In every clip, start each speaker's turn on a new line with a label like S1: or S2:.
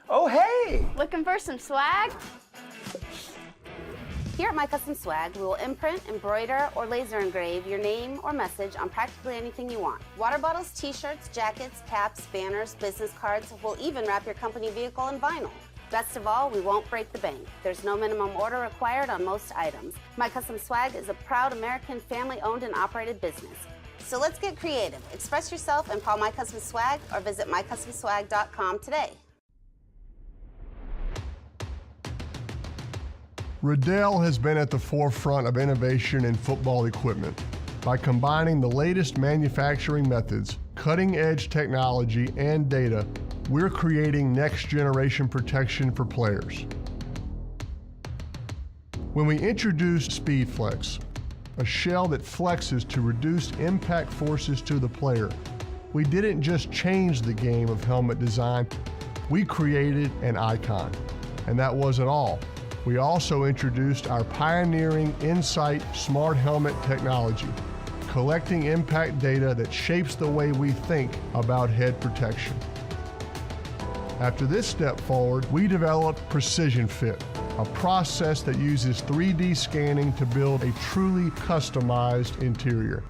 S1: Oh, hey!
S2: Looking for some swag? Here at My Custom Swag, we will imprint, embroider, or laser engrave your name or message on practically anything you want. Water bottles, t-shirts, jackets, caps, banners, business cards. We'll even wrap your company vehicle in vinyl. Best of all, we won't break the bank. There's no minimum order required on most items. My Custom Swag is a proud American family-owned and operated business. So let's get creative. Express yourself and call My Custom Swag or visit mycustomswag.com today.
S3: Riddell has been at the forefront of innovation in football equipment. By combining the latest manufacturing methods, cutting-edge technology, and data, we're creating next-generation protection for players. When we introduced SpeedFlex, a shell that flexes to reduce impact forces to the player, we didn't just change the game of helmet design, we created an icon. And that wasn't all. We also introduced our pioneering Insight Smart Helmet technology, collecting impact data that shapes the way we think about head protection. After this step forward, we developed Precision Fit, a process that uses 3D scanning to build a truly customized interior.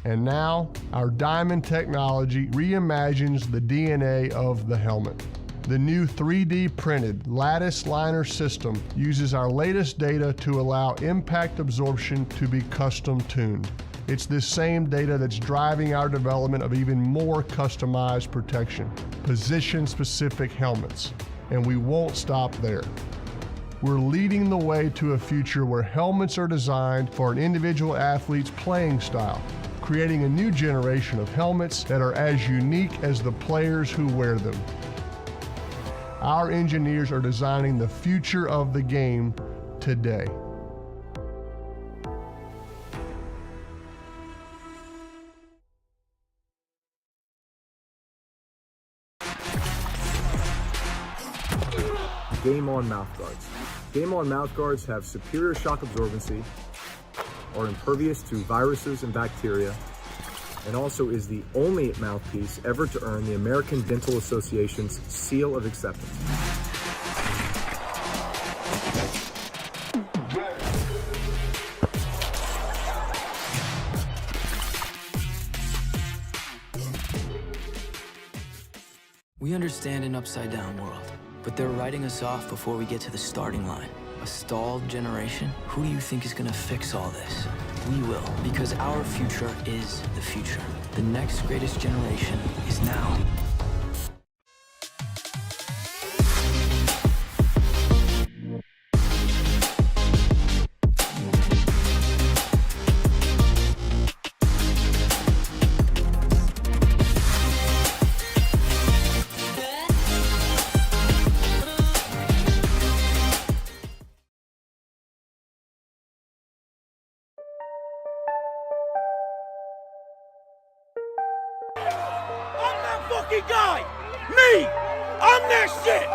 S3: And now, our Diamond technology reimagines the DNA of the helmet. The new 3D printed lattice liner system uses our latest data to allow impact absorption to be custom tuned. It's this same data that's driving our development of even more customized protection, position-specific helmets. And we won't stop there. We're leading the way to a future where helmets are designed for an individual athlete's playing style, creating a new generation of helmets that are as unique as the players who wear them. Our engineers are designing the future of the game today.
S4: Game On Mouthguards. Game On Mouthguards have superior shock absorbency, are impervious to viruses and bacteria, and also is the only mouthpiece ever to earn the American Dental Association's seal of acceptance.
S5: We understand an upside-down world, but they're writing us off before we get to the starting line. A stalled generation? Who do you think is gonna fix all this? We will, because our future is the future. The next greatest generation is now.
S6: I'm that fucking guy! Me! I'm that shit!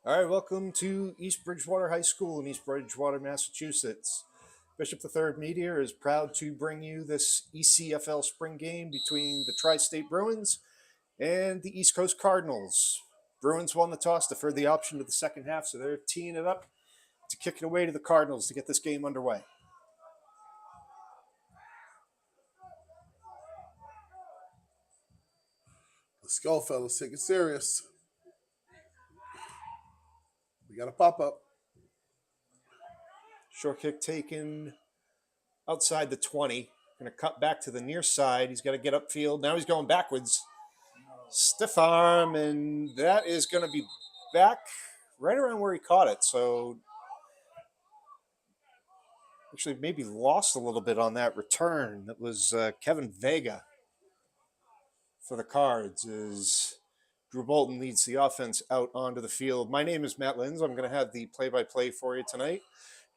S1: All right, welcome to East Bridgewater High School in East Bridgewater, Massachusetts. Bishop III Media is proud to bring you this ECFL spring game between the Tri-State Bruins and the East Coast Cardinals. Bruins won the toss, deferred the option to the second half, so they're teeing it up to kick it away to the Cardinals to get this game underway.
S7: Let's go, fellas. Take it serious. We got a pop-up.
S1: Short kick taken outside the 20. Going to cut back to the near side. He's got to get upfield. Now he's going backwards. Stiff arm, and that is going to be back right around where he caught it. So actually maybe lost a little bit on that return. That was Kevin Vega for the Cards as Drew Bolton leads the offense out onto the field. My name is Matt Linz. I'm going to have the play-by-play for you tonight.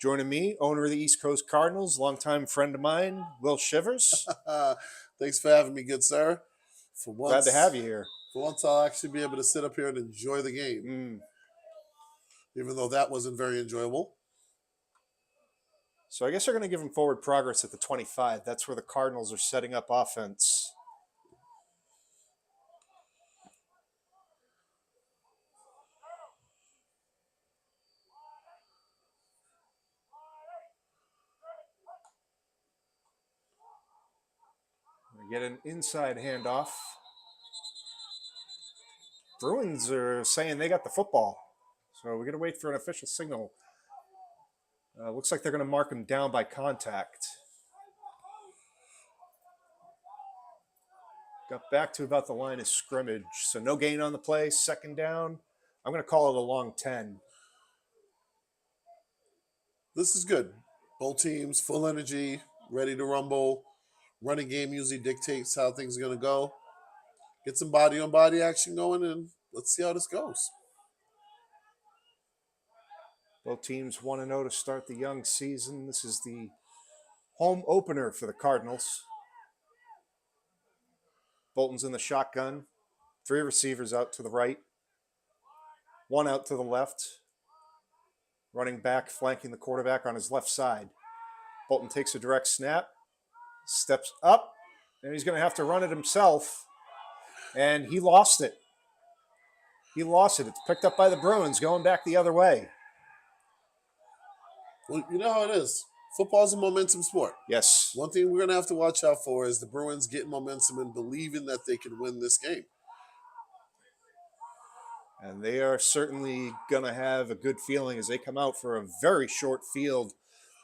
S1: Joining me, owner of the East Coast Cardinals, longtime friend of mine, Will Shivers.
S7: Thanks for having me, good sir. For once,
S1: Glad to have you here.
S7: For once, I'll actually be able to sit up here and enjoy the game, even though that wasn't very enjoyable.
S1: So I guess they're going to give him forward progress at the 25. That's where the Cardinals are setting up offense. Get an inside handoff. Bruins are saying they got the football. So we're going to wait for an official signal. Looks like they're going to mark him down by contact. Got back to about the line of scrimmage. So no gain on the play, second down. I'm going to call it a long 10.
S7: This is good. Both teams, full energy, ready to rumble. Running game usually dictates how things are going to go. Get some body-on-body action going, and let's see how this goes.
S1: Both teams 1-0 to start the young season. This is the home opener for the Cardinals. Bolton's in the shotgun. 3 receivers out to the right. 1 out to the left. Running back flanking the quarterback on his left side. Bolton takes a direct snap. Steps up. And he's going to have to run it himself. And he lost it. He lost it. It's picked up by the Bruins going back the other way.
S7: Well, you know how it is. Football's a momentum sport.
S1: Yes.
S7: One thing we're going to have to watch out for is the Bruins getting momentum and believing that they can win this game.
S1: And they are certainly going to have a good feeling as they come out for a very short field.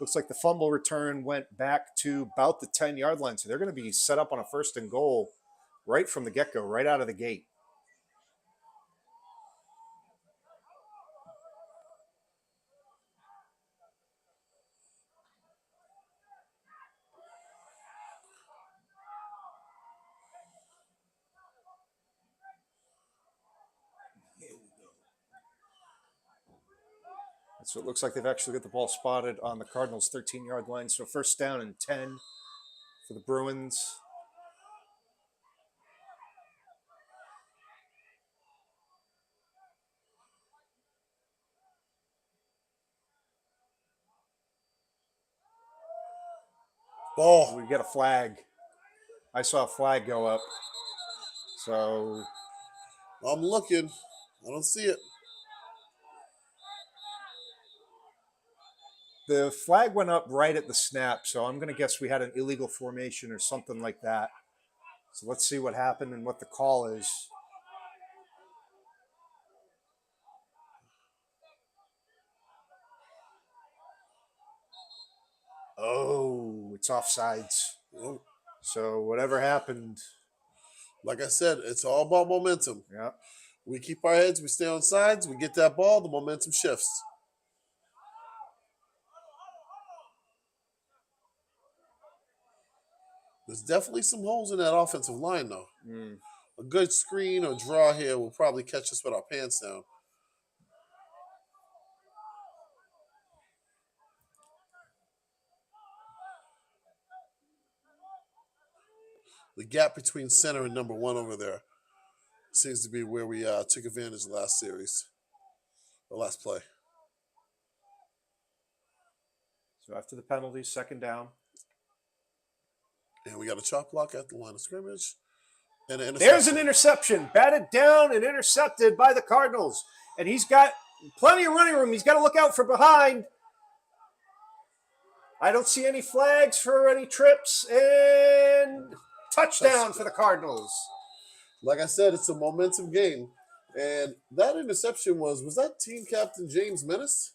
S1: Looks like the fumble return went back to about the 10-yard line. So they're going to be set up on a 1st and goal right from the get-go, right out of the gate. So it looks like they've actually got the ball spotted on the Cardinals' 13-yard line. So 1st down and 10 for the Bruins.
S7: Oh,
S1: We get a flag. I saw a flag go up. So
S7: I'm looking. I don't see it.
S1: the flag went up right at the snap. So I'm going to guess we had an illegal formation or something like that. So let's see what happened and what the call is. Oh, it's offsides.
S7: Oh,
S1: So whatever happened,
S7: like I said, it's all about momentum.
S1: yeah.
S7: We keep our heads, we stay on sides, we get that ball, the momentum shifts. There's definitely some holes in that offensive line, though. A good screen or draw here will probably catch us with our pants down. The gap between center and number 1 over there seems to be where we took advantage of last series, the last play.
S1: So after the penalty, 2nd down.
S7: And we got a chop block at the line of scrimmage. And an
S1: There's an interception. Batted down and intercepted by the Cardinals. And he's got plenty of running room. He's got to look out for behind. I don't see any flags for any trips. And touchdown for the Cardinals.
S7: Like I said, it's a momentum game. And that interception was that team captain James Menace?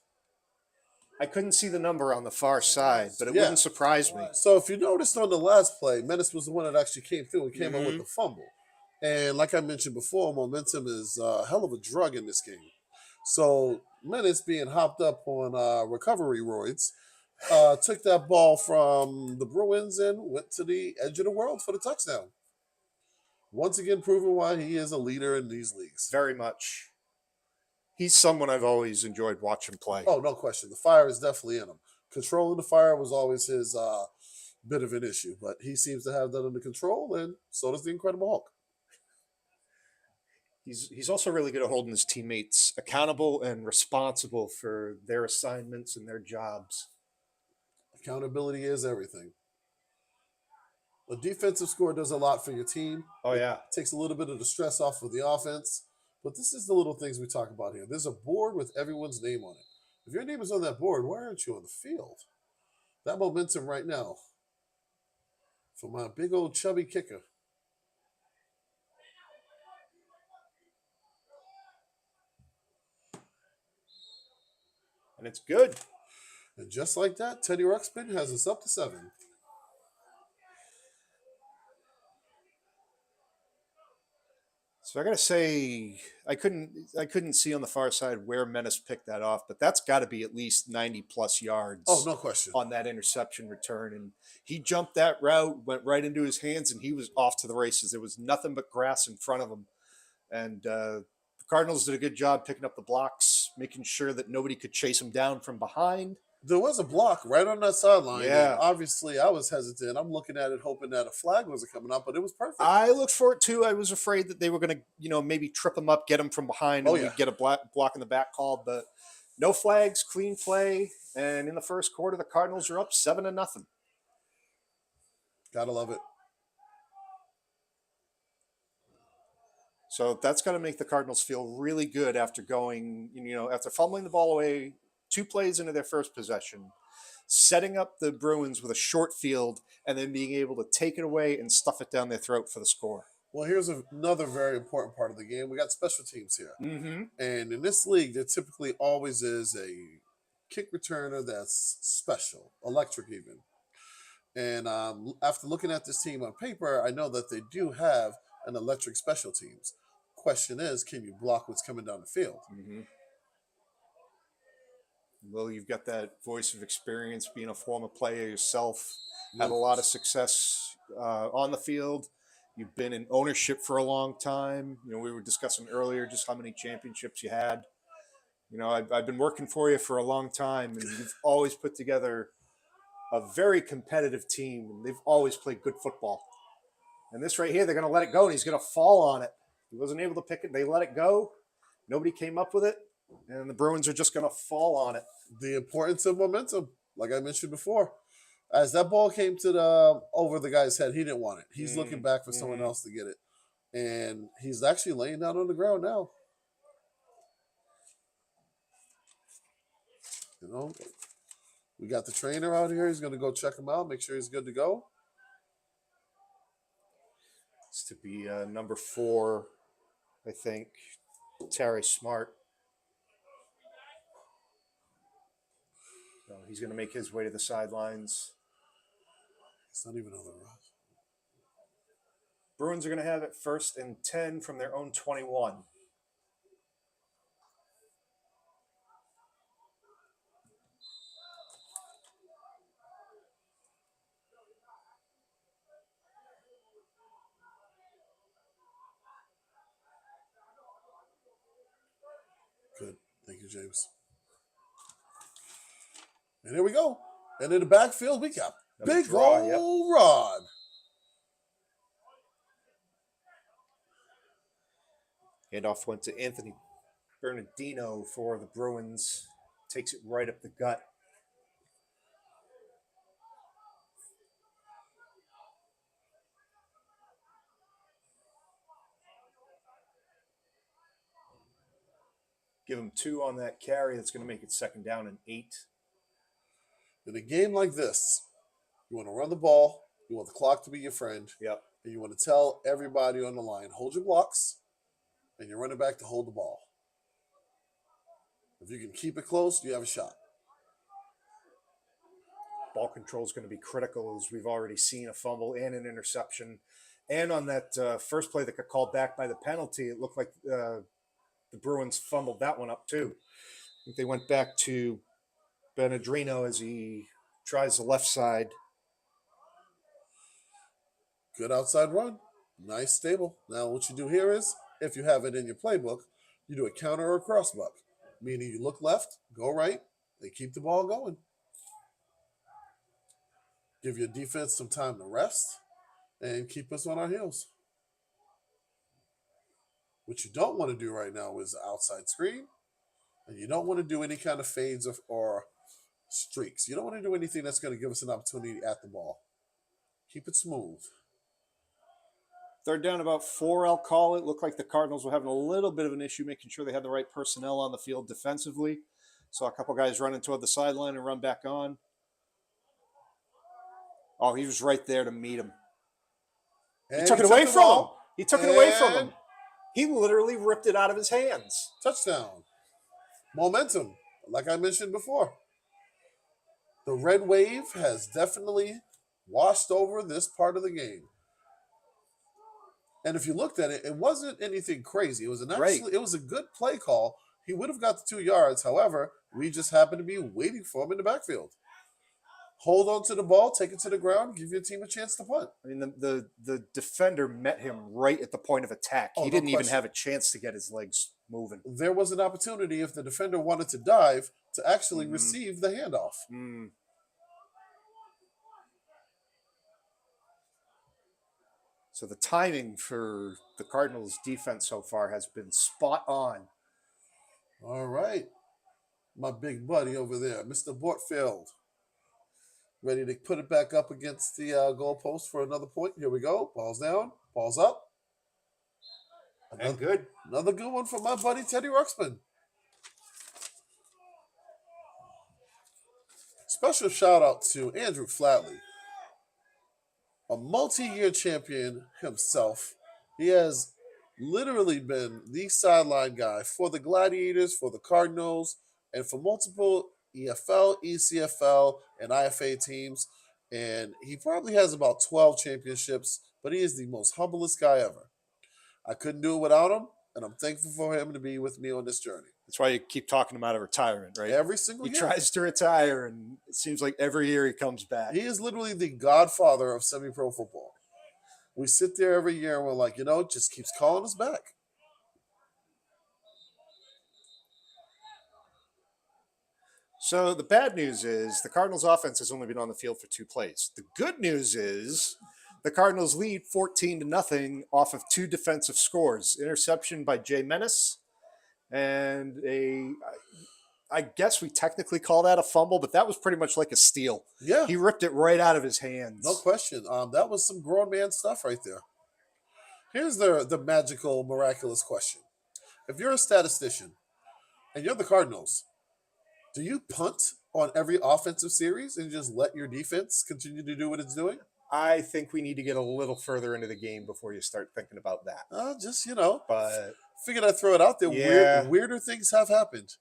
S1: I couldn't see the number on the far side, but it
S7: Yeah.
S1: wouldn't surprise me.
S7: So if you noticed on the last play, Menace was the one that actually came through and came out with the fumble. And like I mentioned before, momentum is a hell of a drug in this game. So Menace, being hopped up on recovery roids, took that ball from the Bruins and went to the edge of the world for the touchdown. Once again, proving why he is a leader in these leagues.
S1: Very much. He's someone I've always enjoyed watching play.
S7: Oh, no question. The fire is definitely in him. Controlling the fire was always his bit of an issue, but he seems to have that under control, and so does the Incredible Hulk.
S1: He's also really good at holding his teammates accountable and responsible for their assignments and their jobs.
S7: Accountability is everything. A defensive score does a lot for your team.
S1: Oh, yeah.
S7: It takes a little bit of the stress off of the offense. But this is the little things we talk about here. There's a board with everyone's name on it. If your name is on that board, why aren't you on the field? That momentum right now for my big old chubby kicker.
S1: And it's good.
S7: And just like that, Teddy Ruxpin has us up to 7.
S1: So I gotta say, I couldn't see on the far side where Menace picked that off, but that's got to be at least 90+ yards.
S7: Oh, no question.
S1: On that interception return, and he jumped that route, went right into his hands, and he was off to the races. There was nothing but grass in front of him, and the Cardinals did a good job picking up the blocks, making sure that nobody could chase him down from behind.
S7: There was a block right on that sideline.
S1: Yeah.
S7: And obviously, I was hesitant. I'm looking at it, hoping that a flag wasn't coming up, but it was perfect.
S1: I looked for it too. I was afraid that they were going to, maybe trip him up, get him from behind, and we'd get a block in the back called. But no flags, clean play, and in the first quarter, the Cardinals are up 7-0.
S7: Gotta love it.
S1: So that's going to make the Cardinals feel really good after after fumbling the ball away 2 plays into their first possession, setting up the Bruins with a short field, and then being able to take it away and stuff it down their throat for the score.
S7: Well, here's another very important part of the game. We got special teams here.
S1: Mm-hmm.
S7: And in this league, there typically always is a kick returner that's special, electric even. And after looking at this team on paper, I know that they do have an electric special teams. Question is, can you block what's coming down the field?
S1: Mm-hmm. Well, you've got that voice of experience, being a former player yourself, had a lot of success on the field. You've been in ownership for a long time. We were discussing earlier just how many championships you had. I've been working for you for a long time, and you've always put together a very competitive team, and they've always played good football. And this right here, they're going to let it go, and he's going to fall on it. He wasn't able to pick it. They let it go. Nobody came up with it. And the Bruins are just going to fall on it.
S7: The importance of momentum, like I mentioned before. As that ball came to over the guy's head, he didn't want it. He's looking back for someone else to get it. And he's actually laying down on the ground now. We got the trainer out here. He's going to go check him out, make sure he's good to go.
S1: It's to be number 4, I think, Terry Smart. So he's going to make his way to the sidelines.
S7: It's not even on the rough.
S1: Bruins are going to have it 1st and 10 from their own 21.
S7: Good. Thank you, James. And here we go. And in the backfield, we got big old Rod.
S1: Handoff went to Anthony Bernardino for the Bruins. Takes it right up the gut. Give him 2 on that carry. That's going to make it 2nd down and 8.
S7: In a game like this, you want to run the ball, you want the clock to be your friend,
S1: Yep.
S7: and you want to tell everybody on the line, hold your blocks, and you're running back to hold the ball. If you can keep it close, you have a shot.
S1: Ball control is going to be critical, as we've already seen a fumble and an interception. And on that first play that got called back by the penalty, it looked like the Bruins fumbled that one up too. I think they went back to Benedrino as he tries the left side.
S7: Good outside run. Nice, stable. Now what you do here is, if you have it in your playbook, you do a counter or a crossbuck, meaning you look left, go right, they keep the ball going. Give your defense some time to rest and keep us on our heels. What you don't want to do right now is the outside screen, and you don't want to do any kind of fades or streaks. You don't want to do anything that's going to give us an opportunity at the ball. Keep it smooth.
S1: 3rd down, about 4, I'll call it. Looked like the Cardinals were having a little bit of an issue making sure they had the right personnel on the field defensively. Saw a couple guys running toward the sideline and run back on. Oh, he was right there to meet him.
S7: And
S1: He took it away
S7: the
S1: from him.
S7: ball.
S1: He took it away from
S7: And
S1: him. He literally ripped it out of his hands.
S7: Touchdown. Momentum, like I mentioned before. The red wave has definitely washed over this part of the game. And if you looked at it, it wasn't anything crazy. It was it was a good play call. He would have got the 2 yards. However, we just happened to be waiting for him in the backfield. Hold on to the ball, take it to the ground, give your team a chance to punt.
S1: I mean, the defender met him right at the point of attack.
S7: Oh,
S1: He
S7: no
S1: didn't even
S7: question.
S1: have a chance to get his legs moving.
S7: There was an opportunity if the defender wanted to dive to actually receive the handoff.
S1: So the timing for the Cardinals defense so far has been spot on.
S7: All right. My big buddy over there, Mr. Bortfield. Ready to put it back up against the goalpost for another point. Here we go. Ball's down. Ball's up.
S1: And good.
S7: Another good one for my buddy Teddy Ruxpin. Special shout out to Andrew Flatley, a multi-year champion himself. He has literally been the sideline guy for the Gladiators, for the Cardinals, and for multiple EFL, ECFL, and IFA teams. And he probably has about 12 championships, but he is the most humblest guy ever. I couldn't do it without him, and I'm thankful for him to be with me on this journey.
S1: That's why you keep talking him out of retirement, right?
S7: Every single
S1: He
S7: year.
S1: tries to retire, and it seems like every year he comes back.
S7: He is literally the godfather of semi-pro football. We sit there every year and we're like, it just keeps calling us back.
S1: So the bad news is the Cardinals offense has only been on the field for 2 plays. The good news is the Cardinals lead 14-0 off of 2 defensive scores. Interception by Jay Menace and I guess we technically call that a fumble, but that was pretty much like a steal.
S7: Yeah.
S1: He ripped it right out of his hands.
S7: No question. That was some grown man stuff right there. Here's the magical, miraculous question. If you're a statistician and you're the Cardinals, do you punt on every offensive series and just let your defense continue to do what it's doing?
S1: I think we need to get a little further into the game before you start thinking about that.
S7: But figured I'd throw it out there.
S1: Yeah.
S7: Weirder things have happened.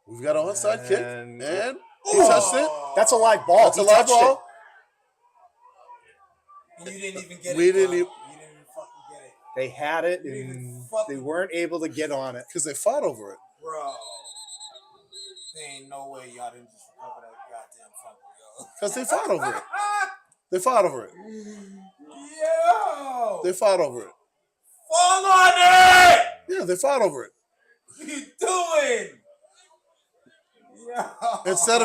S7: We've got an onside kick, and he touched it.
S1: That's a live ball.
S7: That's a live ball.
S6: You didn't even get
S7: We
S6: it.
S7: didn't
S6: bro.
S7: even-
S6: You didn't even fucking get it.
S1: They had it,
S6: You didn't
S1: and
S6: even fucking-
S1: they weren't able to get on it.
S7: Because they fought over it.
S6: Bro. There ain't no way y'all didn't just recover that goddamn fumble, yo.
S7: Because they fought over it. They fought over it.
S6: Yo!
S7: They fought over it.
S6: Fall on it!
S7: Yeah, they fought over it.
S6: What you doing? Yo!
S7: Instead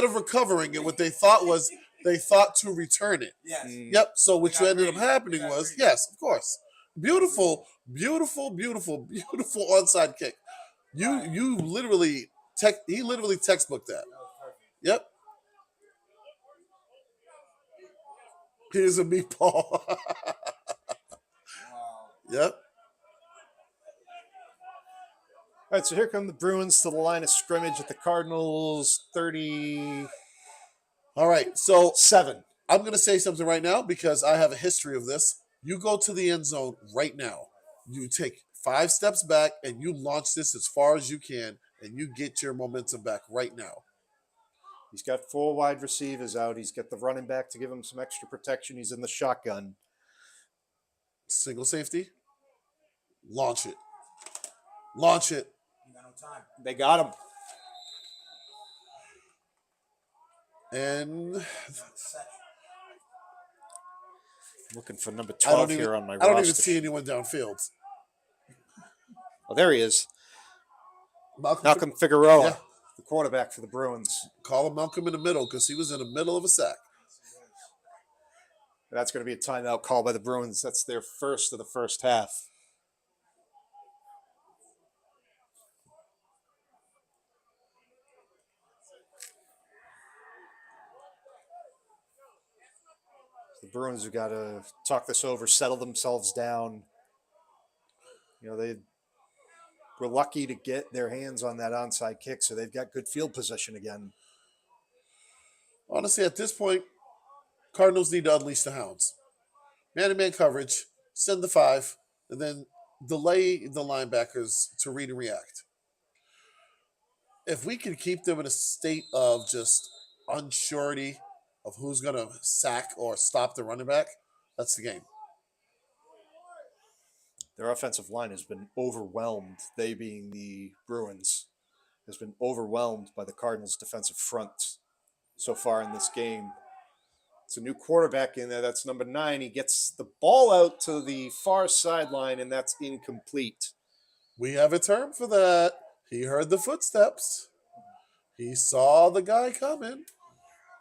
S7: of recovering it, what they thought to return it.
S6: Yes.
S7: Yep. So what
S6: got
S7: ended up
S6: greedy.
S7: happening
S6: They got
S7: was,
S6: greedy.
S7: yes, of course, beautiful onside kick. You literally he literally textbooked that. Yep. Here's a meatball.
S6: Wow.
S7: Yep.
S1: All right, so here come the Bruins to the line of scrimmage at the Cardinals 37.
S7: All right. So I'm going to say something right now because I have a history of this. You go to the end zone right now. You take 5 steps back and you launch this as far as you can, and you get your momentum back right now.
S1: He's got 4 wide receivers out. He's got the running back to give him some extra protection. He's in the shotgun.
S7: Single safety. Launch it. Launch it.
S6: You got no time.
S1: They got him.
S7: And
S6: Second.
S1: Looking for number
S7: I don't
S1: 12
S7: even,
S1: here on my
S7: I
S1: roster.
S7: don't even see anyone downfield.
S1: Oh, there he is.
S7: Malcolm,
S1: Figueroa,
S7: Yeah.
S1: the quarterback for the Bruins.
S7: call him Malcolm in the middle because he was in the middle of a sack.
S1: That's going to be a timeout call by the Bruins. That's their first of the first half. The Bruins have got to talk this over, settle themselves down. They were lucky to get their hands on that onside kick, so they've got good field position again.
S7: Honestly, at this point, Cardinals need to unleash the hounds. Man-to-man coverage, send the 5, and then delay the linebackers to read and react. If we can keep them in a state of just unsurety of who's going to sack or stop the running back, that's the game.
S1: Their offensive line has been overwhelmed, they being the Bruins, has been overwhelmed by the Cardinals' defensive front so far in this game. It's a new quarterback in there. That's number 9. He gets the ball out to the far sideline, and that's incomplete.
S7: We have a term for that. He heard the footsteps. He saw the guy coming.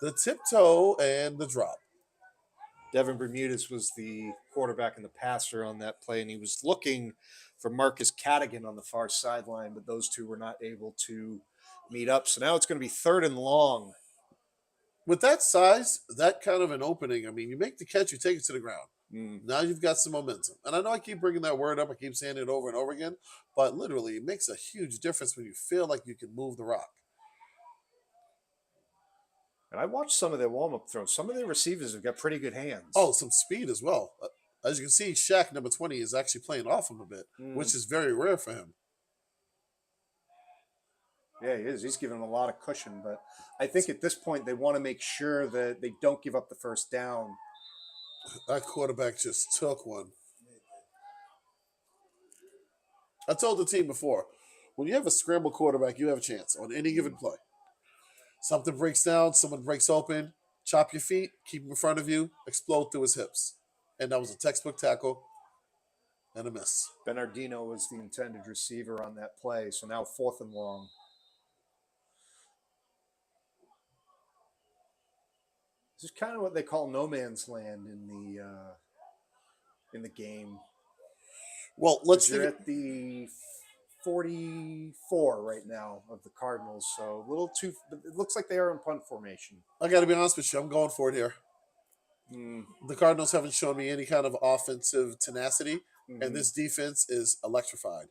S7: The tiptoe and the drop.
S1: Devin Bermudez was the quarterback and the passer on that play, and he was looking for Marcus Cadigan on the far sideline, but those two were not able to meet up. So now it's going to be 3rd and long.
S7: With that size, that kind of an opening, I mean, you make the catch, you take it to the ground. Now you've got some momentum. And I know I keep bringing that word up. I keep saying it over and over again. But literally, it makes a huge difference when you feel like you can move the rock.
S1: And I watched some of their warm-up throws. Some of their receivers have got pretty good hands.
S7: Oh, some speed as well. As you can see, Shaq, number 20, is actually playing off him a bit, which is very rare for him.
S1: Yeah, he is. He's giving them a lot of cushion. But I think at this point, they want to make sure that they don't give up the first down.
S7: That quarterback just took one. I told the team before, when you have a scramble quarterback, you have a chance on any given play. Something breaks down, someone breaks open, chop your feet, keep him in front of you, explode through his hips. And that was a textbook tackle and a miss.
S1: Bernardino was the intended receiver on that play, so now 4th and long. This is kind of what they call no man's land in the game.
S7: Well, let's
S1: You're at the 44 right now of the Cardinals, so a little too. It looks like they are in punt formation.
S7: I got to be honest with you, I'm going for it here. The Cardinals haven't shown me any kind of offensive tenacity, and this defense is electrified.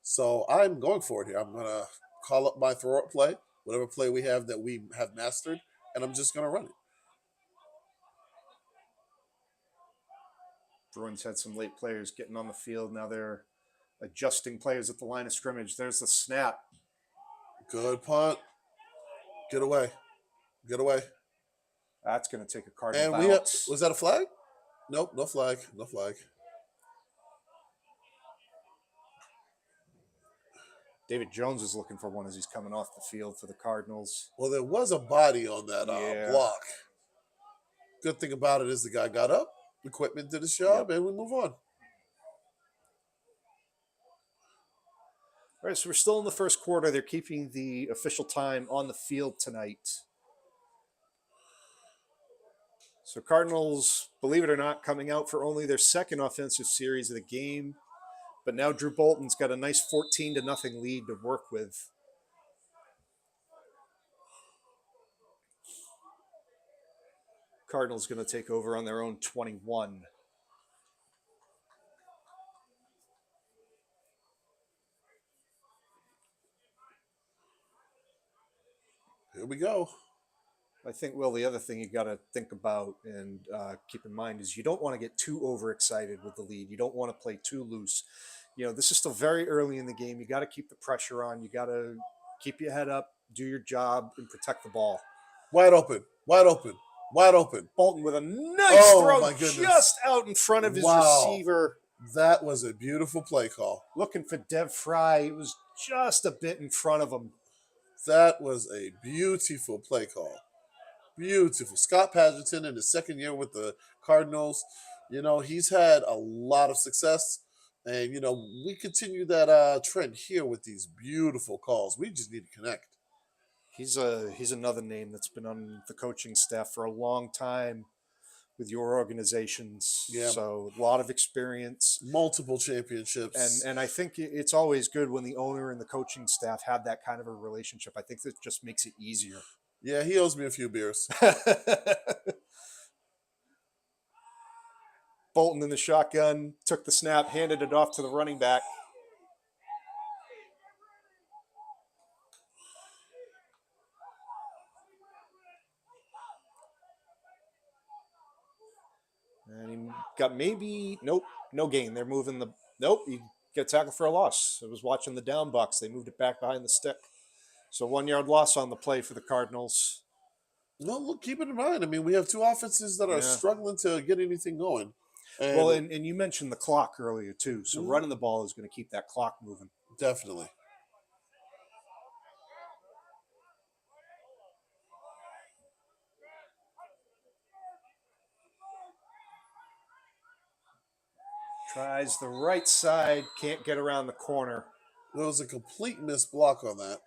S7: So I'm going for it here. I'm going to call up my throw-up play, whatever play we have that we have mastered, and I'm just going to run it.
S1: Bruins had some late players getting on the field. Now they're adjusting players at the line of scrimmage. There's the snap.
S7: Good punt. Get away. Get away.
S1: That's going to take a Cardinal
S7: And
S1: bounce.
S7: was that a flag? Nope, no flag. No flag.
S1: David Jones is looking for one as he's coming off the field for the Cardinals.
S7: Well, there was a body on that block. Good thing about it is the guy got up, equipment did his job, and we move on.
S1: All right, so we're still in the first quarter. They're keeping the official time on the field tonight. So Cardinals, believe it or not, coming out for only their second offensive series of the game. But now Drew Bolton's got a nice 14-0 lead to work with. Cardinals going to take over on their own 21.
S7: Here we go.
S1: I think, Will, the other thing you got to think about and keep in mind is you don't want to get too overexcited with the lead. You don't want to play too loose. You know, this is still very early in the game. You got to keep the pressure on. You got to keep your head up, do your job, and protect the ball.
S7: Wide open, wide open, wide open.
S1: Bolton with a nice throw just out in front of his receiver.
S7: That was a beautiful play call.
S1: Looking for Dev Fry. It was just a bit in front of him.
S7: That was a beautiful play call. Beautiful. Scott Pagerton in his second year with the Cardinals, you know, he's had a lot of success. And, you know, we continue that trend here with these beautiful calls. We just need to connect.
S1: He's another name that's been on the coaching staff for a long time with your organizations.
S7: Yeah.
S1: So a lot of experience.
S7: Multiple championships.
S1: And I think it's always good when the owner and the coaching staff have that kind of a relationship. I think that just makes it easier.
S7: Yeah, he owes me a few beers.
S1: Bolton in the shotgun, took the snap, handed it off to the running back. And he got no gain. They're moving he got tackled for a loss. I was watching the down box. They moved it back behind the stick. So 1 yard loss on the play for the Cardinals.
S7: No, look, keep it in mind. I mean, we have two offenses that are struggling to get anything going.
S1: And you mentioned the clock earlier, too. So running the ball is going to keep that clock moving.
S7: Definitely.
S1: Tries the right side, can't get around the corner.
S7: There was a complete missed block on that.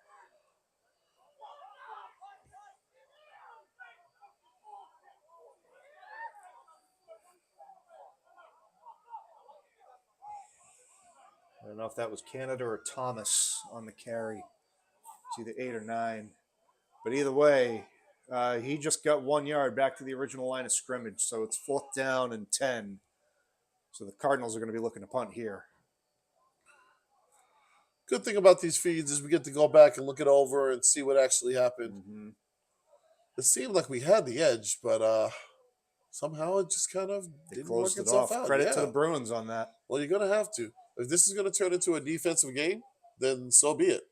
S1: I don't know if that was Canada or Thomas on the carry. It's either 8 or 9. But either way, he just got 1 yard back to the original line of scrimmage. So it's 4th down and 10. So the Cardinals are going to be looking to punt here.
S7: Good thing about these feeds is we get to go back and look it over and see what actually happened.
S1: Mm-hmm.
S7: It seemed like we had the edge, but somehow it just kind of didn't work itself out.
S1: Credit to the Bruins on that.
S7: Well, you're going to have to. If this is going to turn into a defensive game, then so be it.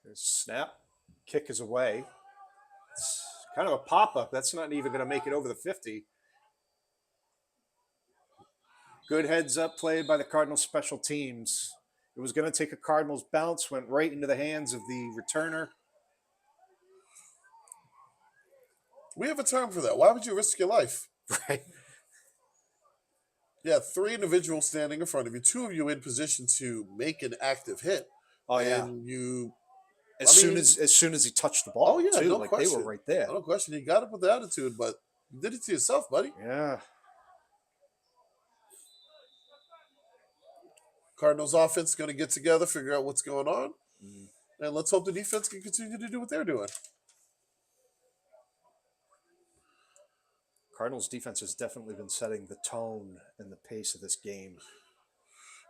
S1: There's snap. Kick is away. It's kind of a pop-up. That's not even going to make it over the 50. Good heads-up play by the Cardinals special teams. It was going to take a Cardinals bounce, went right into the hands of the returner.
S7: We have a term for that. Why would you risk your life?
S1: Right.
S7: Yeah, 3 individuals standing in front of you, 2 of you in position to make an active hit.
S1: Oh, yeah.
S7: And you...
S1: As soon as he touched the ball, too,
S7: no question.
S1: They were right there.
S7: No question. You got it with the attitude, but you did it to yourself, buddy.
S1: Yeah.
S7: Cardinals offense is going to get together, figure out what's going on, and let's hope the defense can continue to do what they're doing.
S1: Cardinals defense has definitely been setting the tone and the pace of this game.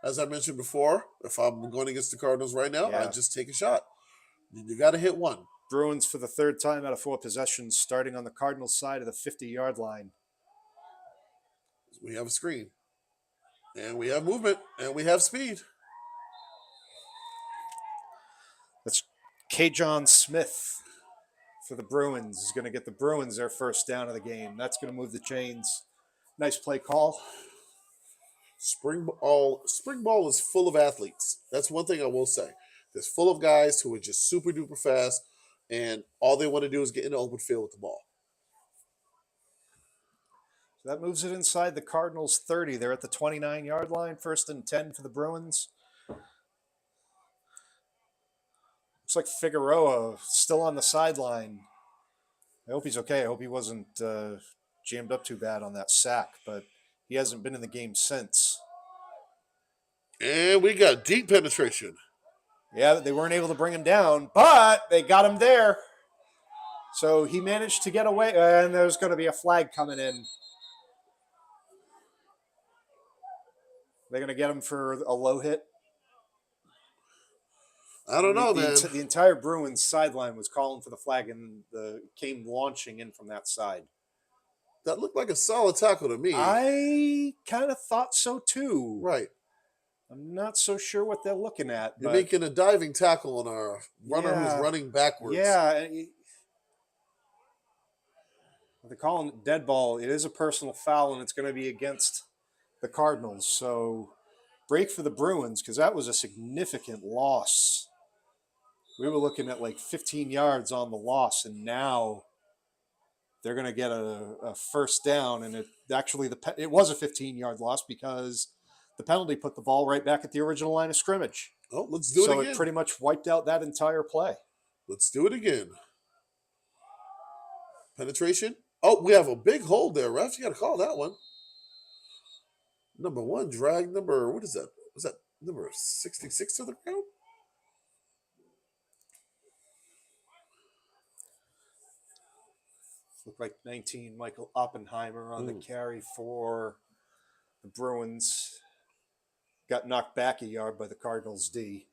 S7: As I mentioned before, if I'm going against the Cardinals right now, I just take a shot. You got to hit one.
S1: Bruins for the 3rd time out of 4 possessions, starting on the Cardinals side of the 50-yard line.
S7: We have a screen, and we have movement, and we have speed.
S1: That's K-John Smith for the Bruins. Is going to get the Bruins their first down of the game. That's going to move the chains. Nice play call.
S7: Spring ball is full of athletes. That's one thing I will say. It's full of guys who are just super duper fast, and all they want to do is get in the open field with the ball.
S1: So that moves it inside the Cardinals 30. They're at the 29-yard line, 1st and 10 for the Bruins. Looks like Figueroa still on the sideline. I hope he's okay. I hope he wasn't jammed up too bad on that sack, but he hasn't been in the game since.
S7: And we got deep penetration.
S1: Yeah, they weren't able to bring him down, but they got him there. So he managed to get away, and there's going to be a flag coming in. They're going to get him for a low hit.
S7: I don't know, man.
S1: The entire Bruins sideline was calling for the flag, and came launching in from that side.
S7: That looked like a solid tackle to me.
S1: I kind of thought so, too.
S7: Right.
S1: I'm not so sure what they're looking at.
S7: You're making a diving tackle on a runner who's running backwards.
S1: Yeah. They're calling it dead ball. It is a personal foul, and it's going to be against the Cardinals. So break for the Bruins, because that was a significant loss. We were looking at like 15 yards on the loss, and now they're going to get a first down. And it was a 15-yard loss because the penalty put the ball right back at the original line of scrimmage.
S7: Oh, let's do it again.
S1: So it pretty much wiped out that entire play.
S7: Let's do it again. Penetration. Oh, we have a big hold there, refs. You got to call that one. Number 1, drag number, what is that? Was that number 66 to the ground?
S1: Looked like 19, Michael Oppenheimer on the carry for the Bruins got knocked back a yard by the Cardinals D.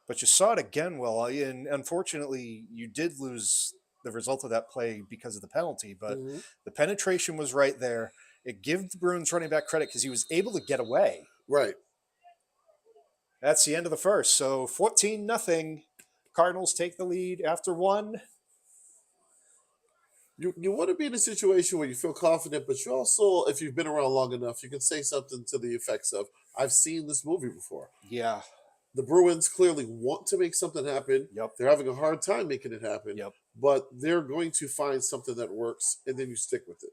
S1: But you saw it again, Will, and unfortunately you did lose the result of that play because of the penalty, but the penetration was right there. It gives the Bruins running back credit because he was able to get away.
S7: Right.
S1: That's the end of the first. So 14-0. Cardinals take the lead after one.
S7: You want to be in a situation where you feel confident, but you also, if you've been around long enough, you can say something to the effects of, I've seen this movie before.
S1: Yeah.
S7: The Bruins clearly want to make something happen.
S1: Yep.
S7: They're having a hard time making it happen.
S1: Yep.
S7: But they're going to find something that works, and then you stick with it.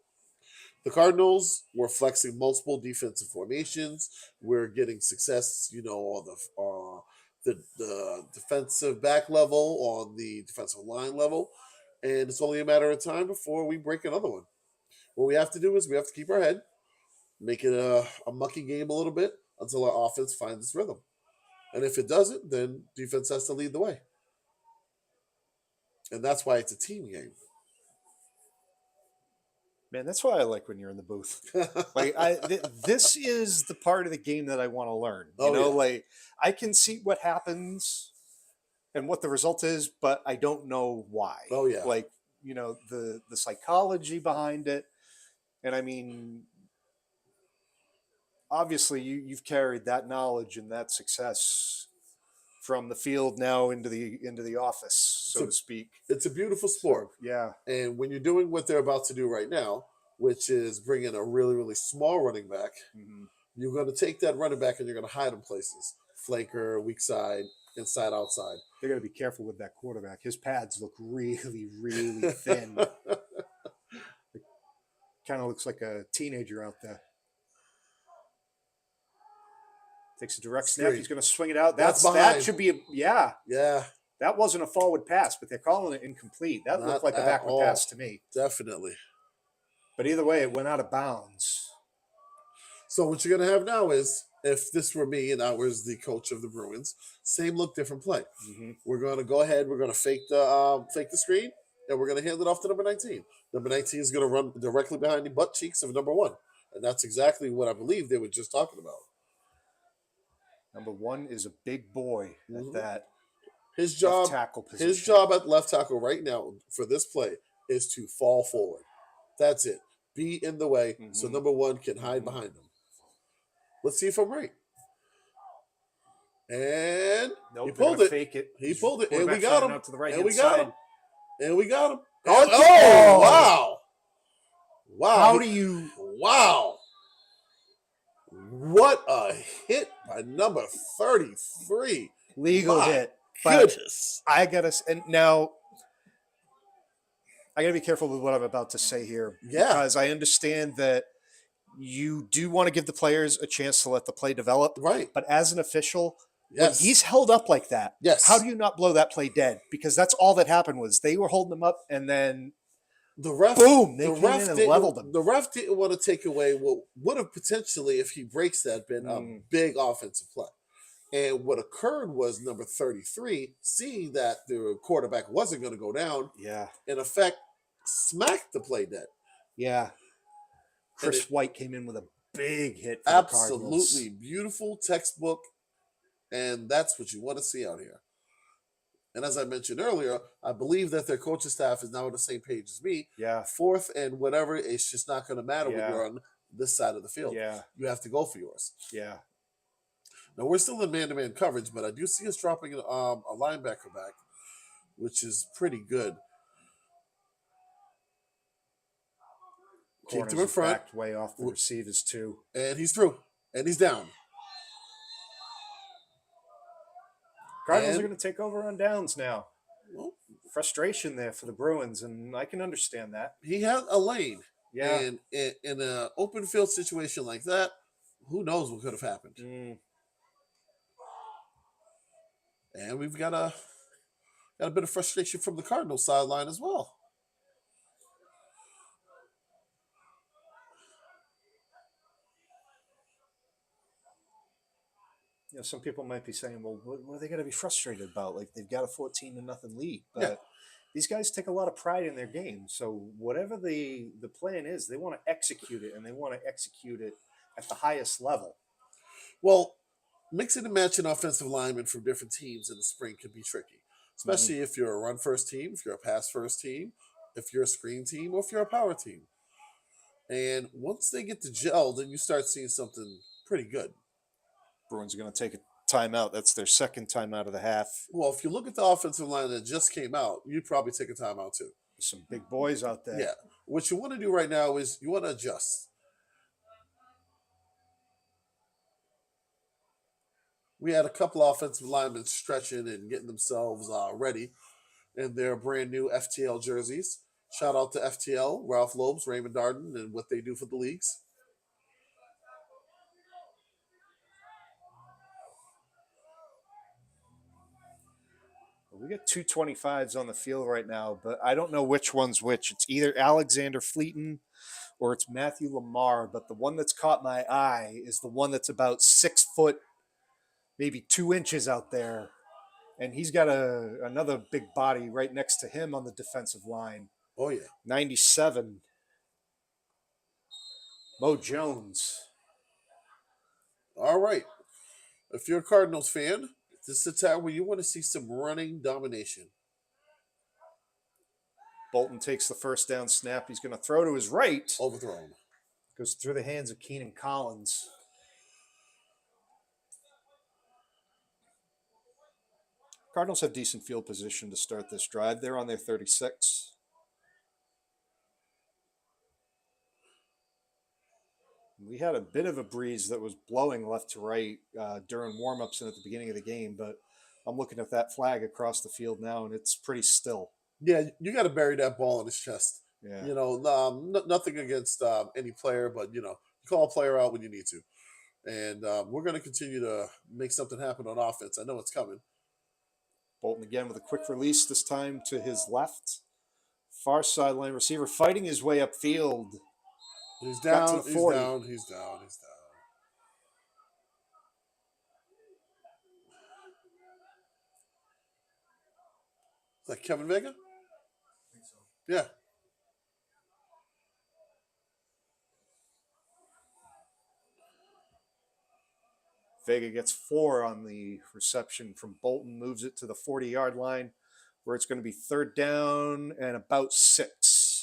S7: The Cardinals were flexing multiple defensive formations. We're getting success, on the defensive back level, on the defensive line level. And it's only a matter of time before we break another one. What we have to do is we have to keep our head, make it a mucky game a little bit until our offense finds its rhythm. And if it doesn't, then defense has to lead the way. And that's why it's a team game.
S1: Man, that's why I like when you're in the booth. This is the part of the game that I want to learn. I can see what happens and what the result is, but I don't know why.
S7: Oh, yeah.
S1: The psychology behind it. And I mean, obviously you've carried that knowledge and that success from the field now into the office, so to speak.
S7: It's a beautiful sport.
S1: So, yeah.
S7: And when you're doing what they're about to do right now, which is bring in a really, really small running back, you're going to take that running back and you're going to hide him places. Flanker, weak side, inside, outside.
S1: They're going to be careful with that quarterback. His pads look really, really thin. It kind of looks like a teenager out there. Takes a direct snap. He's going to swing it out. That should be
S7: Yeah.
S1: That wasn't a forward pass, but they're calling it incomplete. That looked like a backward pass to me.
S7: Definitely.
S1: But either way, it went out of bounds.
S7: So what you're going to have now is, if this were me and I was the coach of the Bruins, same look, different play. We're going to go ahead. We're going to fake the screen, and we're going to hand it off to number 19. Number 19 is going to run directly behind the butt cheeks of number 1. And that's exactly what I believe they were just talking about.
S1: Number 1 is a big boy at that
S7: his job,
S1: left tackle position.
S7: His job at left tackle right now for this play is to fall forward. That's it. Be in the way so number 1 can hide behind him. Let's see if I'm right. And he pulled it.
S1: Fake it.
S7: He pulled it. And we got him.
S1: To the right
S7: and we
S1: side.
S7: got him. And we got him.
S1: Oh,
S7: wow. Wow.
S1: How do you...
S7: Wow. What a hit by number 33.
S1: Legal hit.
S7: Goodness.
S1: I got to... And now... I got to be careful with what I'm about to say here.
S7: Yeah.
S1: Because I understand that you do want to give the players a chance to let the play develop.
S7: Right.
S1: But as an official,
S7: Yes.
S1: when he's held up like that,
S7: Yes.
S1: how do you not blow that play dead? Because that's all that happened was they were holding him up and then
S7: the ref,
S1: boom, they came in and leveled him.
S7: The ref didn't want to take away what would have potentially, if he breaks that, been a big offensive play. And what occurred was number 33, seeing that the quarterback wasn't going to go down, in effect, smacked the play dead.
S1: Yeah. Chris White came in with a big hit for
S7: absolutely
S1: the Cardinals.
S7: Beautiful textbook, and that's what you want to see out here. And as I mentioned earlier, I believe that their coaching staff is now on the same page as me.
S1: Yeah.
S7: 4th and whatever, it's just not going to matter when you're on this side of the field.
S1: Yeah.
S7: You have to go for yours.
S1: Yeah.
S7: Now, we're still in man-to-man coverage, but I do see us dropping a linebacker back, which is pretty good. Keep him in front.
S1: Backed way off the receivers, too.
S7: And he's through. And he's down.
S1: Cardinals are going to take over on downs now.
S7: Well,
S1: frustration there for the Bruins, and I can understand that.
S7: He had a lane.
S1: Yeah.
S7: And in an open field situation like that, who knows what could have happened. And we've got a bit of frustration from the Cardinals sideline as well.
S1: Some people might be saying, well, what are they going to be frustrated about? Like, they've got a 14-0 lead. But these guys take a lot of pride in their game. So whatever the plan is, they want to execute it, and they want to execute it at the highest level.
S7: Well, mixing and matching offensive linemen from different teams in the spring can be tricky, especially if you're a run first team, if you're a pass first team, if you're a screen team, or if you're a power team. And once they get to gel, then you start seeing something pretty good.
S1: Bruins are going to take a timeout. That's their second timeout of the half.
S7: Well, if you look at the offensive line that just came out, you'd probably take a timeout too.
S1: There's some big boys out there.
S7: Yeah. What you want to do right now is you want to adjust. We had a couple offensive linemen stretching and getting themselves ready in their brand new FTL jerseys. Shout out to FTL, Ralph Lopes, Raymond Darden, and what they do for the leagues.
S1: We got 225s on the field right now, but I don't know which one's which. It's either Alexander Fleeton or it's Matthew Lamar, but the one that's caught my eye is the one that's about 6 foot, maybe 2 inches out there. And he's got another big body right next to him on the defensive line.
S7: Oh, yeah.
S1: 97. Mo Jones.
S7: All right. If you're a Cardinals fan, this is a time where you want to see some running domination.
S1: Bolton takes the first down snap. He's going to throw to his right.
S7: Overthrown.
S1: Goes through the hands of Keenan Collins. Cardinals have decent field position to start this drive. They're on their 36. We had a bit of a breeze that was blowing left to right during warm-ups and at the beginning of the game, but I'm looking at that flag across the field now, and it's pretty still.
S7: Yeah, you got to bury that ball in his chest.
S1: Yeah.
S7: You know, nothing against any player, but, you call a player out when you need to. And we're going to continue to make something happen on offense. I know it's coming.
S1: Bolton again with a quick release, this time to his left. Far sideline receiver fighting his way upfield.
S7: He's down,
S1: he's down.
S7: Is that Kevin Vega? I think so. Yeah.
S1: Vega gets 4 on the reception from Bolton, moves it to the 40-yard line, where it's going to be third down and about 6.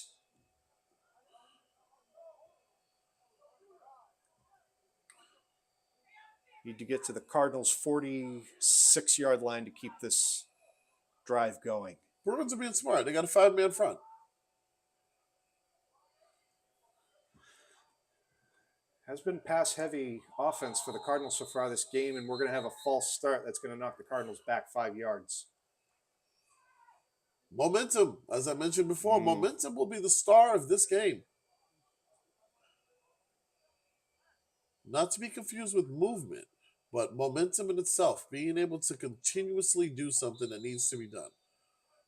S1: Need to get to the Cardinals' 46-yard line to keep this drive going.
S7: Bruins are being smart. They got a 5-man front.
S1: Has been pass-heavy offense for the Cardinals so far this game, and we're going to have a false start that's going to knock the Cardinals back 5 yards.
S7: Momentum. As I mentioned before, momentum will be the star of this game. Not to be confused with movement, but momentum in itself, being able to continuously do something that needs to be done.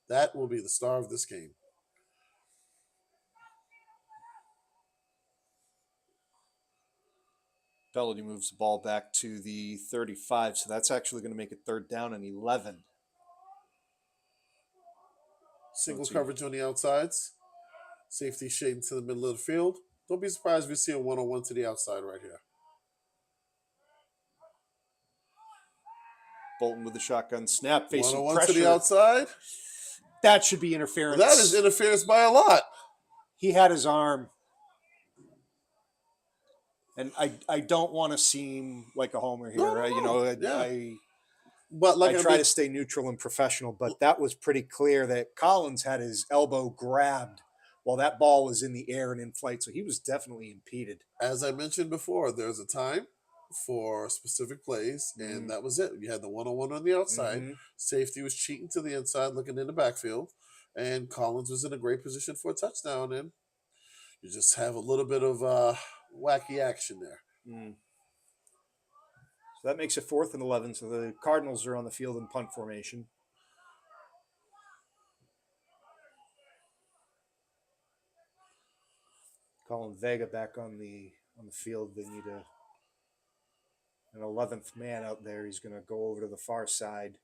S7: That will be the star of this game.
S1: Bellady moves the ball back to the 35, so that's actually going to make it third down and 11.
S7: Single coverage on the outsides. Safety shading to the middle of the field. Don't be surprised if we see a one-on-one to the outside right here.
S1: Bolton with the shotgun snap, facing
S7: One-on-one
S1: pressure.
S7: to the outside.
S1: That should be interference.
S7: That is interference by a lot.
S1: He had his arm. And I don't want to seem like a homer here. I try to stay neutral and professional, but that was pretty clear that Collins had his elbow grabbed while that ball was in the air and in flight, so he was definitely impeded.
S7: As I mentioned before, there's a time for specific plays, and that was it. You had the one-on-one on the outside. Safety was cheating to the inside, looking in the backfield, and Collins was in a great position for a touchdown, and you just have a little bit of wacky action there.
S1: So that makes it 4th and 11, so the Cardinals are on the field in punt formation. Colin Vega back on the field. They need an 11th man out there. He's going to go over to the far side.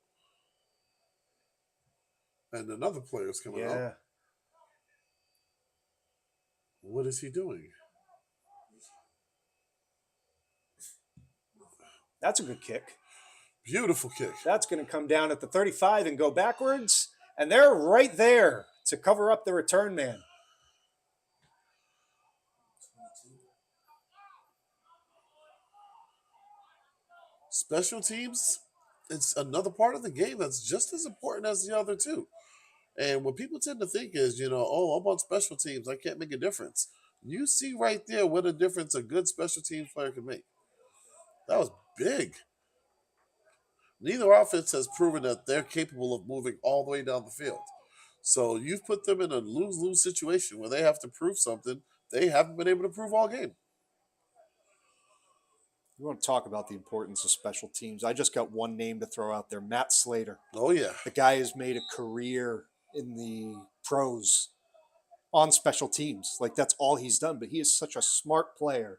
S7: And another player's coming
S1: Yeah.
S7: out. What is he doing?
S1: That's a good kick.
S7: Beautiful kick.
S1: That's going to come down at the 35 and go backwards. And they're right there to cover up the return man.
S7: Special teams, it's another part of the game that's just as important as the other two. And what people tend to think is, oh, I'm on special teams, I can't make a difference. You see right there what a difference a good special teams player can make. That was big. Neither offense has proven that they're capable of moving all the way down the field. So you've put them in a lose-lose situation where they have to prove something they haven't been able to prove all game.
S1: You want to talk about the importance of special teams. I just got one name to throw out there, Matt Slater.
S7: Oh, yeah.
S1: The guy has made a career in the pros on special teams. Like, that's all he's done, but he is such a smart player.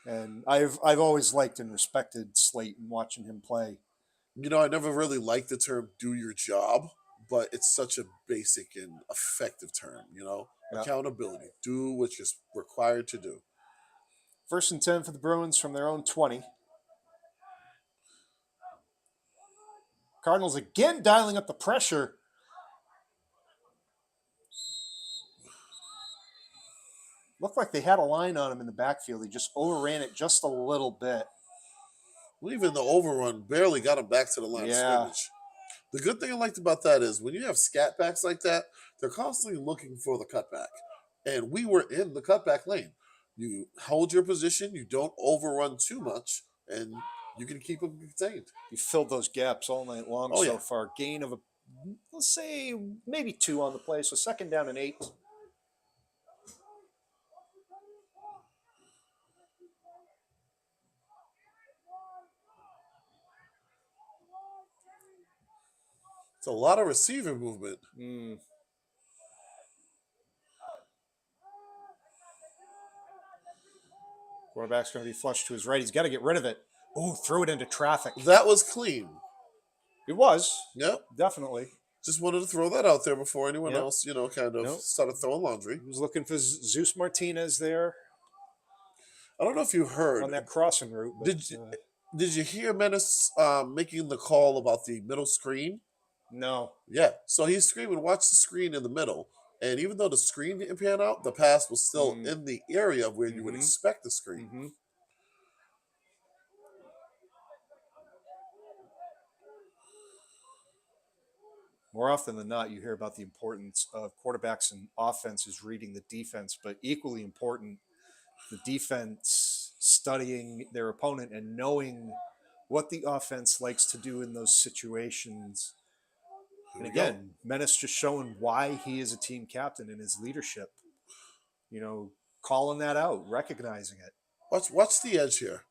S1: And I've always liked and respected Slate and watching him play.
S7: I never really liked the term do your job, but it's such a basic and effective term,
S1: Yeah.
S7: Accountability. Do what you're required to do.
S1: 1st and 10 for the Bruins from their own 20. Cardinals again dialing up the pressure. Looked like they had a line on him in the backfield. He just overran it just a little bit.
S7: Well, even the overrun barely got him back to the line of scrimmage. The good thing I liked about that is when you have scat backs like that, they're constantly looking for the cutback. And we were in the cutback lane. You hold your position, you don't overrun too much, and you can keep them contained.
S1: You filled those gaps all night long
S7: Oh,
S1: so
S7: yeah.
S1: far. Gain of, let's say, maybe 2 on the play. So 2nd down and 8.
S7: It's a lot of receiver movement.
S1: Quarterback's going to be flushed to his right. He's got to get rid of it. Oh, throw it into traffic.
S7: That was clean.
S1: It was.
S7: Yep.
S1: Definitely.
S7: Just wanted to throw that out there before anyone
S1: Yep.
S7: else, kind of
S1: Nope.
S7: started throwing laundry.
S1: He was looking for Zeus Martinez there
S7: I don't know if you heard.
S1: on that crossing route. But,
S7: Did you hear Menace making the call about the middle screen?
S1: no.
S7: Yeah. So he's screaming, watch the screen in the middle. And even though the screen didn't pan out, the pass was still in the area where you would expect the screen.
S1: More often than not, you hear about the importance of quarterbacks and offenses reading the defense, but equally important, the defense studying their opponent and knowing what the offense likes to do in those situations. And again, Menace just showing why he is a team captain in his leadership. Calling that out, recognizing it.
S7: Watch the edge here.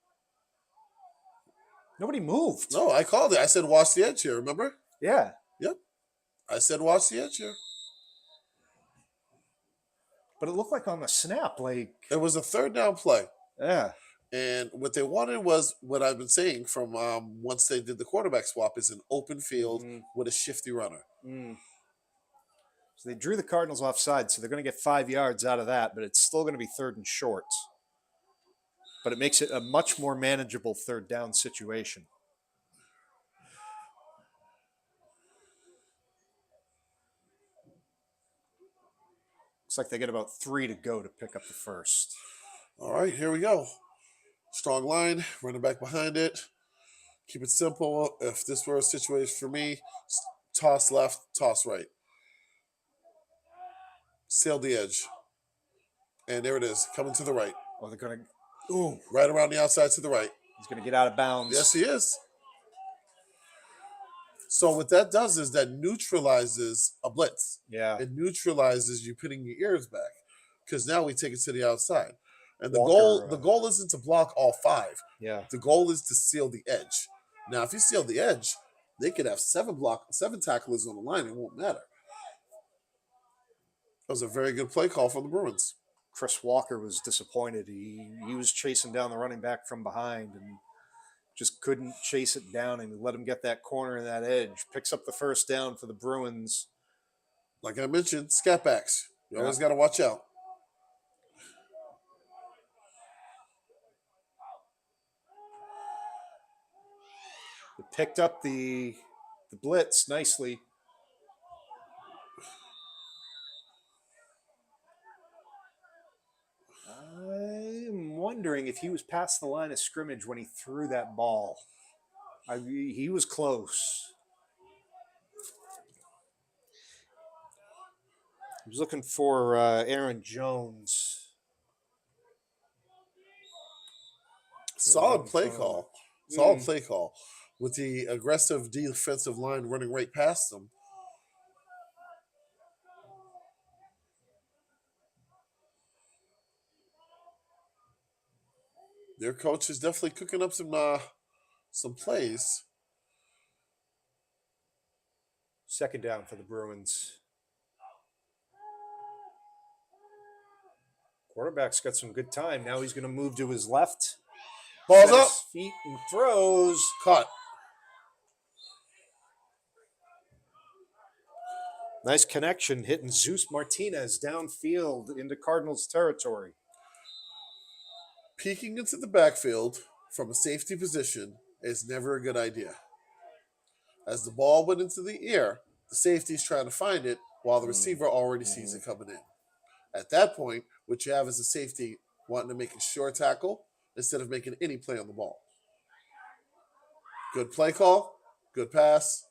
S1: Nobody moved.
S7: No, I called it. I said, watch the edge here, remember?
S1: Yeah.
S7: Yep. I said, watch the edge here.
S1: But it looked like on the snap, like...
S7: It was a 3rd down play.
S1: Yeah.
S7: And what they wanted was what I've been saying from once they did the quarterback swap is an open field with a shifty runner.
S1: So they drew the Cardinals offside, so they're going to get 5 yards out of that, but it's still going to be 3rd and short. But it makes it a much more manageable 3rd down situation. Looks like they get about 3 to go to pick up the first.
S7: All right, here we go. Strong line, running back behind it. Keep it simple. If this were a situation for me, toss left, toss right. Sail the edge. And there it is, coming to the right.
S1: Oh, they're going to... Ooh.
S7: Right around the outside to the right.
S1: He's going to get out of bounds.
S7: Yes, he is. So what that does is that neutralizes a blitz.
S1: Yeah.
S7: It neutralizes you putting your ears back because now we take it to the outside. And the
S1: Walker,
S7: goal isn't to block all 5.
S1: Yeah.
S7: The goal is to seal the edge. Now, if you seal the edge, they could have 7 tacklers on the line. It won't matter. That was a very good play call from the Bruins.
S1: Chris Walker was disappointed. He was chasing down the running back from behind and just couldn't chase it down and let him get that corner and that edge. Picks up the first down for the Bruins
S7: Like I mentioned, scat backs. You always got to watch out.
S1: They picked up the blitz nicely. I'm wondering if he was past the line of scrimmage when he threw that ball. He was close. He was looking for Aaron Jones.
S7: Solid play call. Solid play call. With the aggressive defensive line running right past them. Their coach is definitely cooking up some plays.
S1: Second down for the Bruins. Quarterback's got some good time. Now he's going to move to his left.
S7: Balls
S1: Set
S7: up.
S1: his feet and throws.
S7: Caught.
S1: Nice connection hitting Zeus Martinez downfield into Cardinals territory.
S7: Peeking into the backfield from a safety position is never a good idea. As the ball went into the air, the safety's trying to find it while the receiver already sees it coming in. At that point, what you have is a safety wanting to make a short tackle instead of making any play on the ball. Good play call, good pass,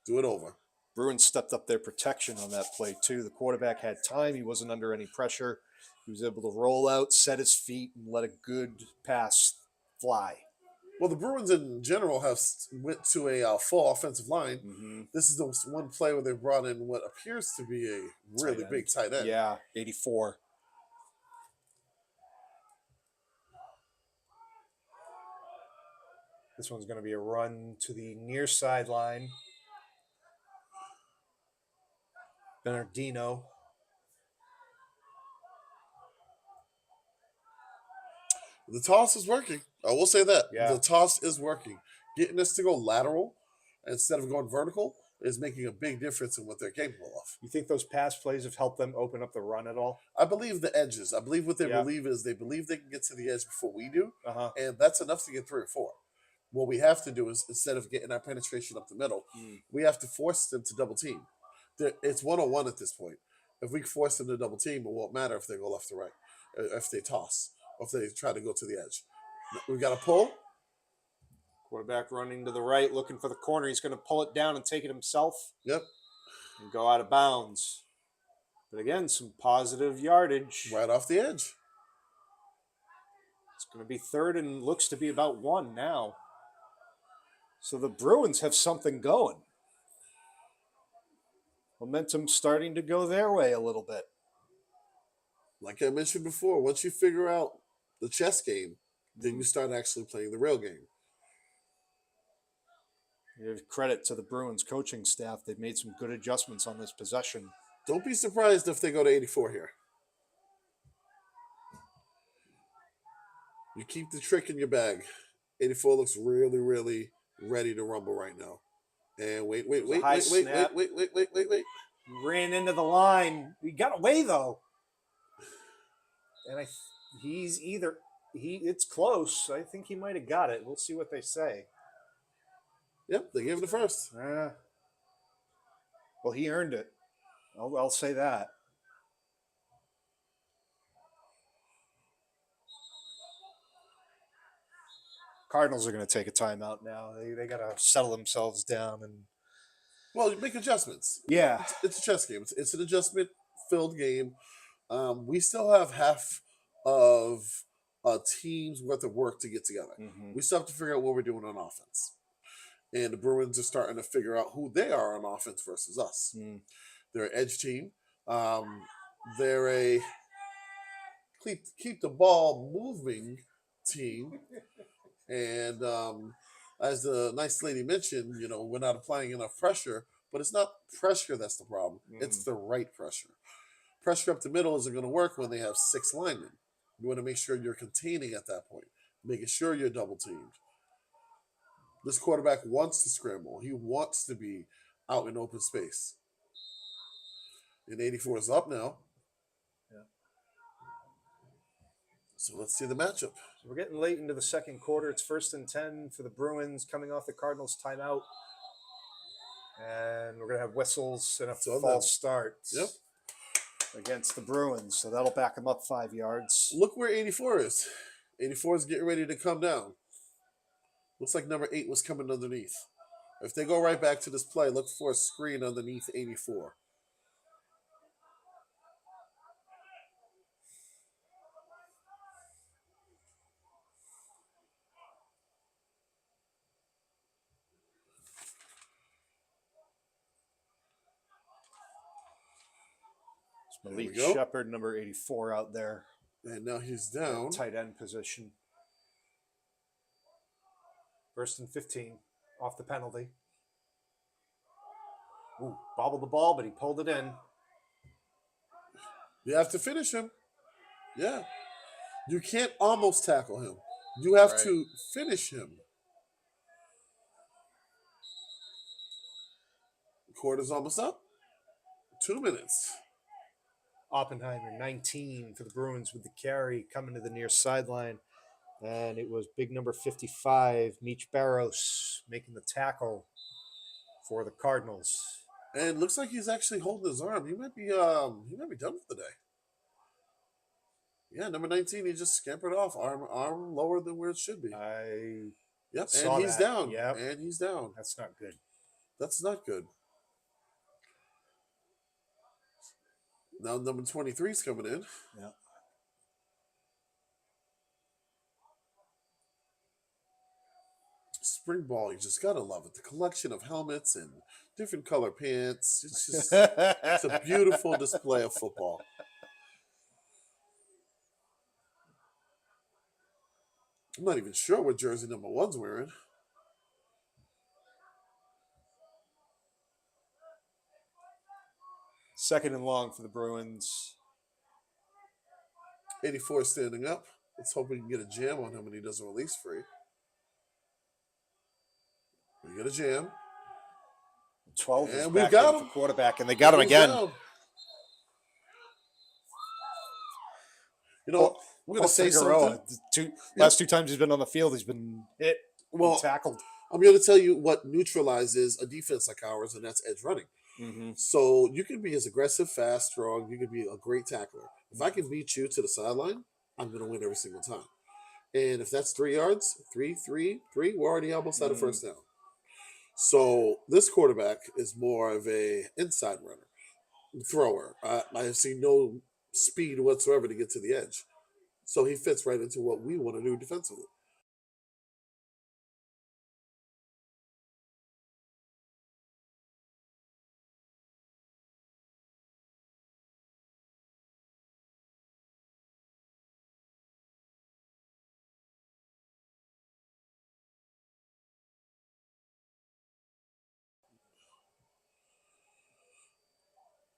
S7: do it over.
S1: Bruins stepped up their protection on that play too. The quarterback had time. He wasn't under any pressure. He was able to roll out, set his feet, and let a good pass fly.
S7: Well, the Bruins in general went to a full offensive line. Mm-hmm. This is the one play where they brought in what appears to be a really big tight end.
S1: Yeah, 84. This one's going to be a run to the near sideline. Bernardino.
S7: The toss is working. I will say that.
S1: Yeah.
S7: The toss is working. Getting us to go lateral instead of going vertical is making a big difference in what they're capable of.
S1: You think those pass plays have helped them open up the run at all?
S7: I believe the edges. I believe what they believe is they believe they can get to the edge before we do, and that's enough to get 3 or 4. What we have to do is, instead of getting our penetration up the middle, we have to force them to double team. It's 1-on-1 at this point. If we force them to double team, it won't matter if they go left or right, if they toss, or if they try to go to the edge. We got to pull.
S1: Quarterback running to the right, looking for the corner. He's going to pull it down and take it himself.
S7: Yep.
S1: And go out of bounds. But again, some positive yardage.
S7: Right off the edge.
S1: It's going to be third and looks to be about 1 now. So the Bruins have something going. Momentum starting to go their way a little bit.
S7: Like I mentioned before, once you figure out the chess game, then you start actually playing the real game.
S1: Give credit to the Bruins coaching staff. They've made some good adjustments on this possession.
S7: Don't be surprised if they go to 84 here. You keep the trick in your bag. 84 looks really, really ready to rumble right now. And wait.
S1: Ran into the line. He got away though. And it's close. I think he might have got it. We'll see what they say.
S7: Yep, they gave him the first.
S1: Well, he earned it. I'll say that. Cardinals are going to take a timeout now. They got to settle themselves down and.
S7: Well, you make adjustments.
S1: Yeah,
S7: it's a chess game. It's an adjustment-filled game. We still have half of a team's worth of work to get together. Mm-hmm. We still have to figure out what we're doing on offense. And the Bruins are starting to figure out who they are on offense versus us. They're an edge team. They're a keep the ball moving team. And as the nice lady mentioned, we're not applying enough pressure. But it's not pressure that's the problem. It's the right pressure. Pressure up the middle isn't going to work when they have 6 linemen. You want to make sure you're containing at that point, making sure you're double teamed. This quarterback wants to scramble. He wants to be out in open space. And 84 is up now.
S1: Yeah.
S7: So let's see the matchup.
S1: So we're getting late into the second quarter. It's 1st and 10 for the Bruins coming off the Cardinals timeout. And we're going to have whistles and a false start against the Bruins. So that'll back them up 5 yards.
S7: Look where 84 is. 84 is getting ready to come down. Looks like number 8 was coming underneath. If they go right back to this play, look for a screen underneath 84.
S1: Malik Shepard, number 84, out there.
S7: And now he's down.
S1: Tight end position. 1st and 15 off the penalty. Ooh, bobbled the ball, but he pulled it in.
S7: You have to finish him. Yeah. You can't almost tackle him. You have to finish him. Quarter's almost up. 2 minutes.
S1: Oppenheimer, 19 for the Bruins with the carry, coming to the near sideline. And it was big number 55, Meech Barros, making the tackle for the Cardinals.
S7: And looks like he's actually holding his arm. He might be done for the day. Yeah, number 19, he just scampered off, arm lower than where it should be. Yep, and he's down.
S1: Yep.
S7: And he's down.
S1: That's not good.
S7: That's not good. Now number 23 is coming in.
S1: Yeah.
S7: Spring ball, you just gotta love it. The collection of helmets and different color pants. It's just it's a beautiful display of football. I'm not even sure what jersey number 1's wearing.
S1: Second and long for the Bruins.
S7: 84 is standing up. Let's hope we can get a jam on him and he doesn't release free. We get a jam.
S1: 12
S7: and
S1: is
S7: we
S1: back
S7: got
S1: in
S7: him.
S1: for quarterback, and they got him
S7: He's
S1: again.
S7: down. You know, we're going to say something.
S1: Last 2 times he's been on the field, he's been hit, tackled.
S7: I'm going to tell you what neutralizes a defense like ours, and that's edge running.
S1: Mm-hmm.
S7: So you can be as aggressive, fast, strong. You can be a great tackler. If I can beat you to the sideline, I'm going to win every single time. And if that's 3 yards, three, we're already almost at a first down. So this quarterback is more of a inside runner, thrower. I have seen no speed whatsoever to get to the edge. So he fits right into what we want to do defensively.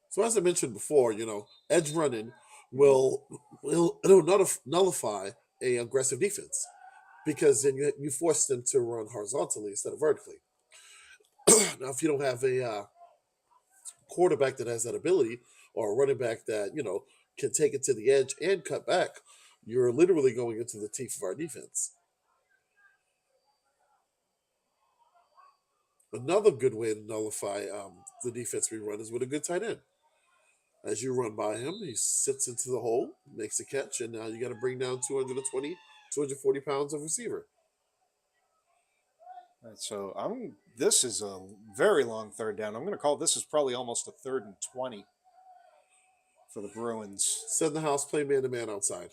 S7: So as I mentioned before, edge running will nullify a aggressive defense because then you force them to run horizontally instead of vertically. Now, if you don't have a quarterback that has that ability or a running back that, can take it to the edge and cut back, you're literally going into the teeth of our defense. Another good way to nullify the defense we run is with a good tight end. As you run by him, he sits into the hole, makes a catch, and now you got to bring down 220, 240 pounds of receiver.
S1: All right, so this is a very long third down. I'm going to call this is probably almost a 3rd and 20 for the Bruins.
S7: Send the house, play man-to-man outside.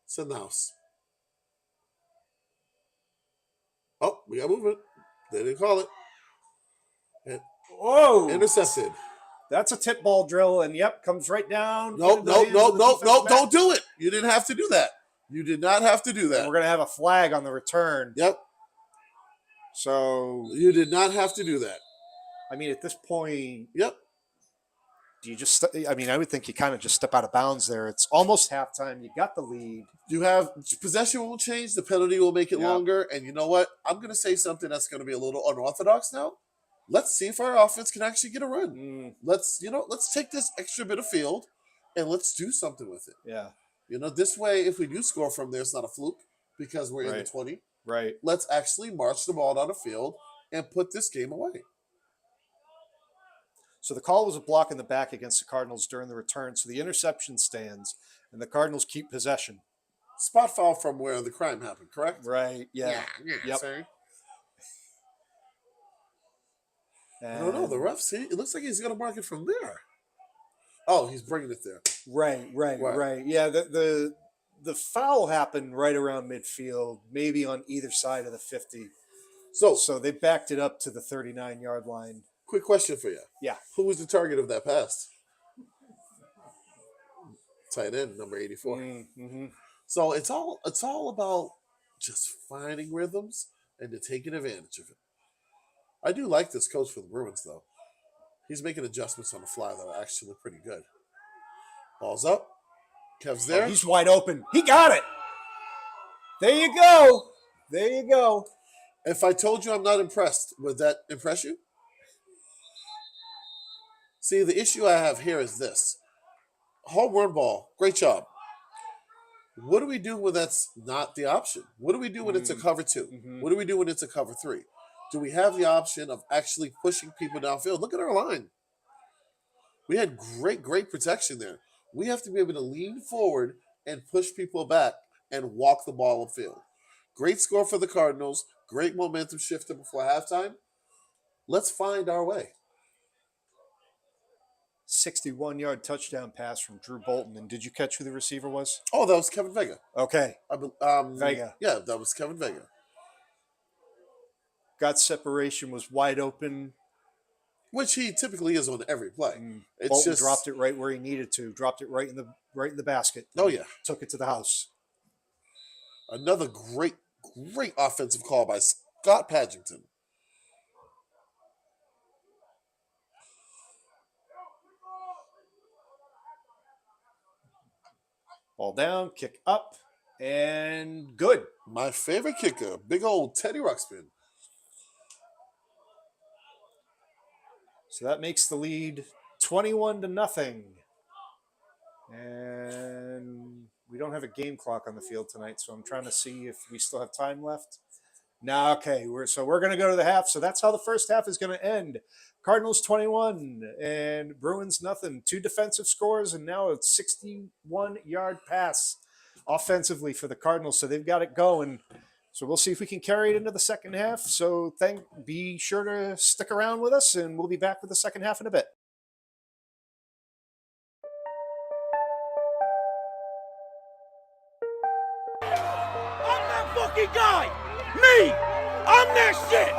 S7: Send the house. Oh, we got movement. They didn't call it. And
S1: whoa!
S7: Intercepted.
S1: That's a tip ball drill, and comes right down.
S7: No, don't do it. You didn't have to do that. You did not have to do that.
S1: And we're going to have a flag on the return.
S7: Yep.
S1: So.
S7: You did not have to do that.
S1: I mean, at this point.
S7: Yep.
S1: Do you just, I would think you kind of just step out of bounds there. It's almost halftime. You got the lead.
S7: You have possession will change. The penalty will make it longer. And you know what? I'm going to say something that's going to be a little unorthodox now. let's see if our offense can actually get a run.
S1: Mm,
S7: Let's take this extra bit of field and let's do something with it.
S1: yeah.
S7: This way, if we do score from there, it's not a fluke because we're in the
S1: Right.
S7: 20.
S1: Right.
S7: Let's actually march the ball down the field and put this game away.
S1: So the call was a block in the back against the Cardinals during the return. So the interception stands, and the Cardinals keep possession.
S7: Spot foul from where the crime happened, correct?
S1: Right. Yeah. Yep.
S7: Sorry.
S1: And,
S7: I don't know. The ref, see, it looks like he's going to mark it from there. Oh, he's bringing it there.
S1: Right. Yeah. The foul happened right around midfield, maybe on either side of the 50. So they backed it up to the 39-yard line.
S7: Quick question for you.
S1: Yeah.
S7: Who was the target of that pass? Tight end, number 84.
S1: Mm-hmm.
S7: So it's all about just finding rhythms and to taking advantage of it. I do like this coach for the Bruins, though. He's making adjustments on the fly that are actually pretty good. Ball's up. Kev's there.
S1: Oh, he's wide open. He got it. There you go.
S7: If I told you I'm not impressed, would that impress you? See, the issue I have here is this. Home run ball, great job. What do we do when that's not the option? What do we do when it's a cover 2?
S1: Mm-hmm.
S7: What do we do when it's a cover 3? Do we have the option of actually pushing people downfield? Look at our line. We had great protection there. We have to be able to lean forward and push people back and walk the ball upfield. Great score for the Cardinals. Great momentum shifter before halftime. Let's find our way.
S1: 61-yard touchdown pass from Drew Bolton. And did you catch who the receiver was?
S7: Oh, that was Kevin Vega.
S1: Okay.
S7: Vega. Yeah, that was Kevin Vega.
S1: Got separation, was wide open.
S7: Which he typically is on every play. It's
S1: Bolton
S7: just
S1: dropped it right where he needed to. Dropped it right in the basket.
S7: Oh yeah.
S1: Took it to the house.
S7: Another great offensive call by Scott Padgington.
S1: Ball down, kick up, and good.
S7: My favorite kicker, big old Teddy Ruxpin.
S1: So that makes the lead 21-0. And we don't have a game clock on the field tonight, so I'm trying to see if we still have time left. No, okay. We're going to go to the half. So that's how the first half is going to end. Cardinals 21 and Bruins nothing. 2 defensive scores and now a 61-yard pass offensively for the Cardinals. So they've got it going. So we'll see if we can carry it into the second half. So be sure to stick around with us, and we'll be back with the second half in a bit.
S6: I'm that fucking guy! Me! I'm that shit!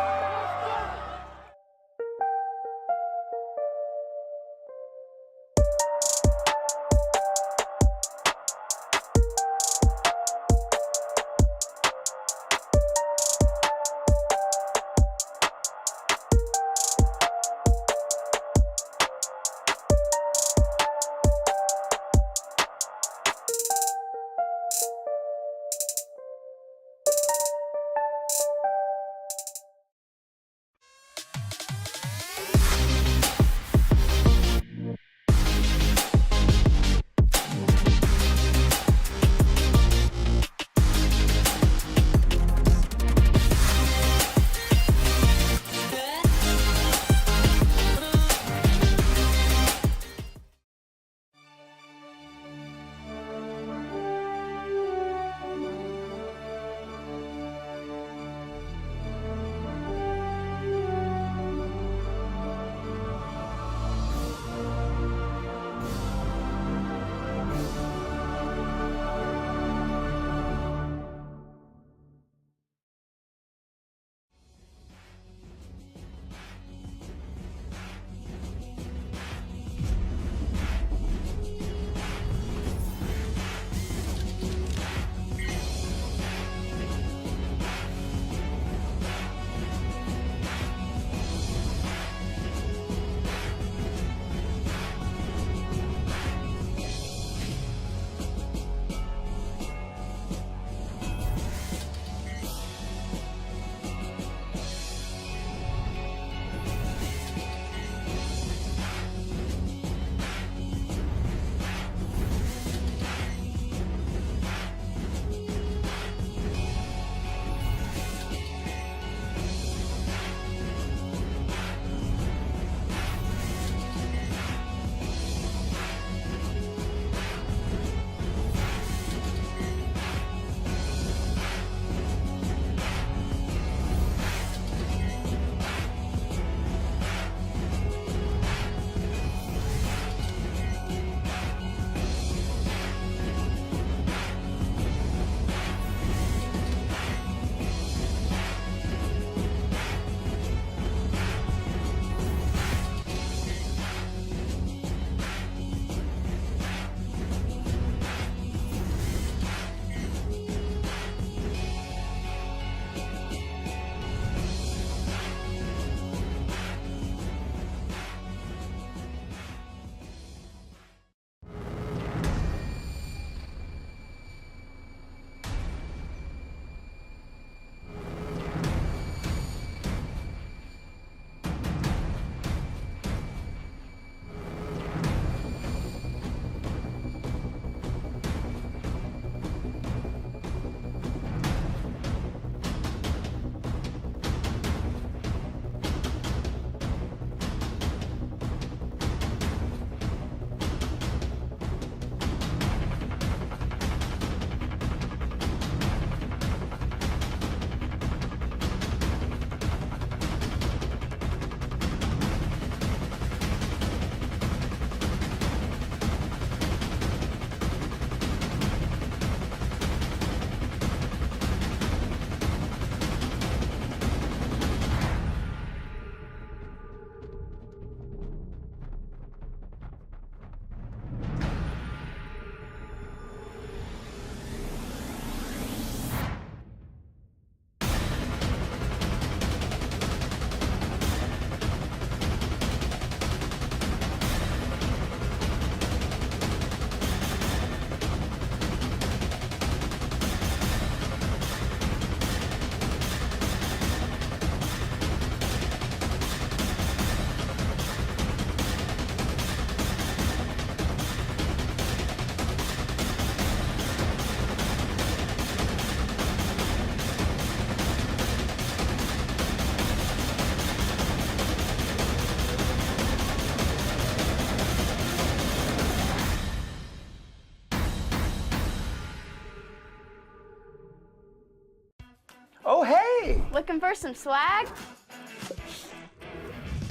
S2: Looking for some swag?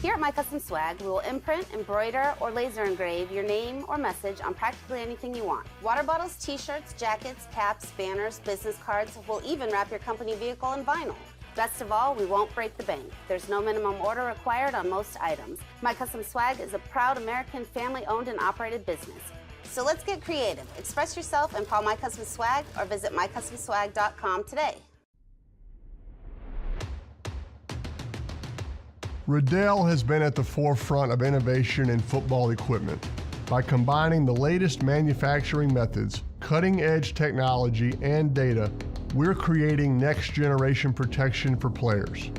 S2: Here at My Custom Swag, we will imprint, embroider, or laser engrave your name or message on practically anything you want. Water bottles, t-shirts, jackets, caps, banners, business cards. We'll even wrap your company vehicle in vinyl. Best of all, we won't break the bank. There's no minimum order required on most items. My Custom Swag is a proud American family-owned and operated business. So let's get creative. Express yourself and call My Custom Swag or visit mycustomswag.com today.
S3: Riddell has been at the forefront of innovation in football equipment. By combining the latest manufacturing methods, cutting-edge technology, and data, we're creating next-generation protection for players.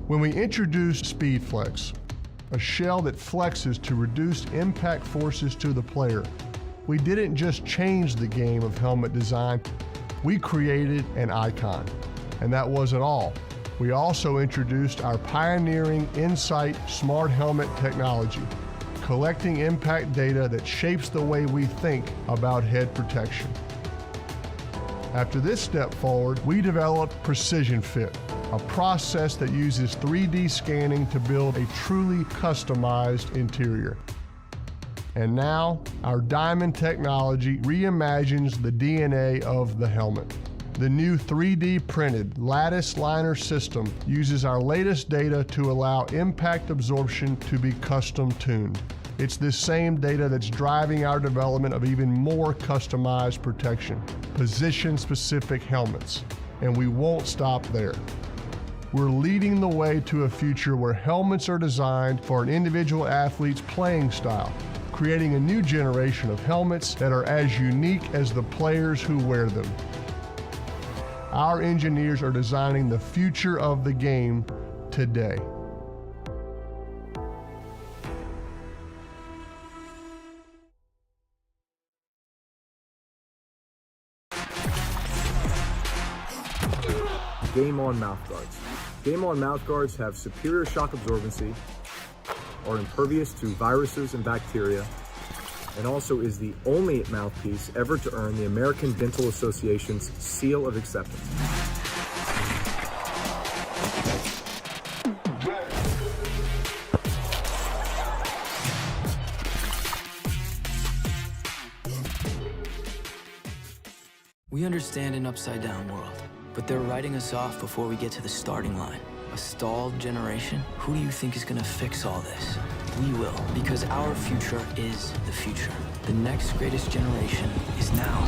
S3: When we introduced SpeedFlex, a shell that flexes to reduce impact forces to the player, we didn't just change the game of helmet design, we created an icon. And that wasn't all. We also introduced our pioneering Insight Smart Helmet technology, collecting impact data that shapes the way we think about head protection. After this step forward, we developed Precision Fit, a process that uses 3D scanning to build a truly customized interior. And now, our Diamond technology reimagines the DNA of the helmet. The new 3D printed lattice liner system uses our latest data to allow impact absorption to be custom tuned. It's this same data that's driving our development of even more customized protection, position-specific helmets. And we won't stop there. We're leading the way to a future where helmets are designed for an individual athlete's playing style, creating a new generation of helmets that are as unique as the players who wear them. Our engineers are designing the future of the game today.
S4: Game On Mouthguards. Game On Mouthguards have superior shock absorbency, are impervious to viruses and bacteria, and also is the only mouthpiece ever to earn the American Dental Association's seal of acceptance.
S5: We understand an upside-down world, but they're writing us off before we get to the starting line. A stalled generation? Who do you think is gonna fix all this? We will, because our future is the future. The next greatest generation is now.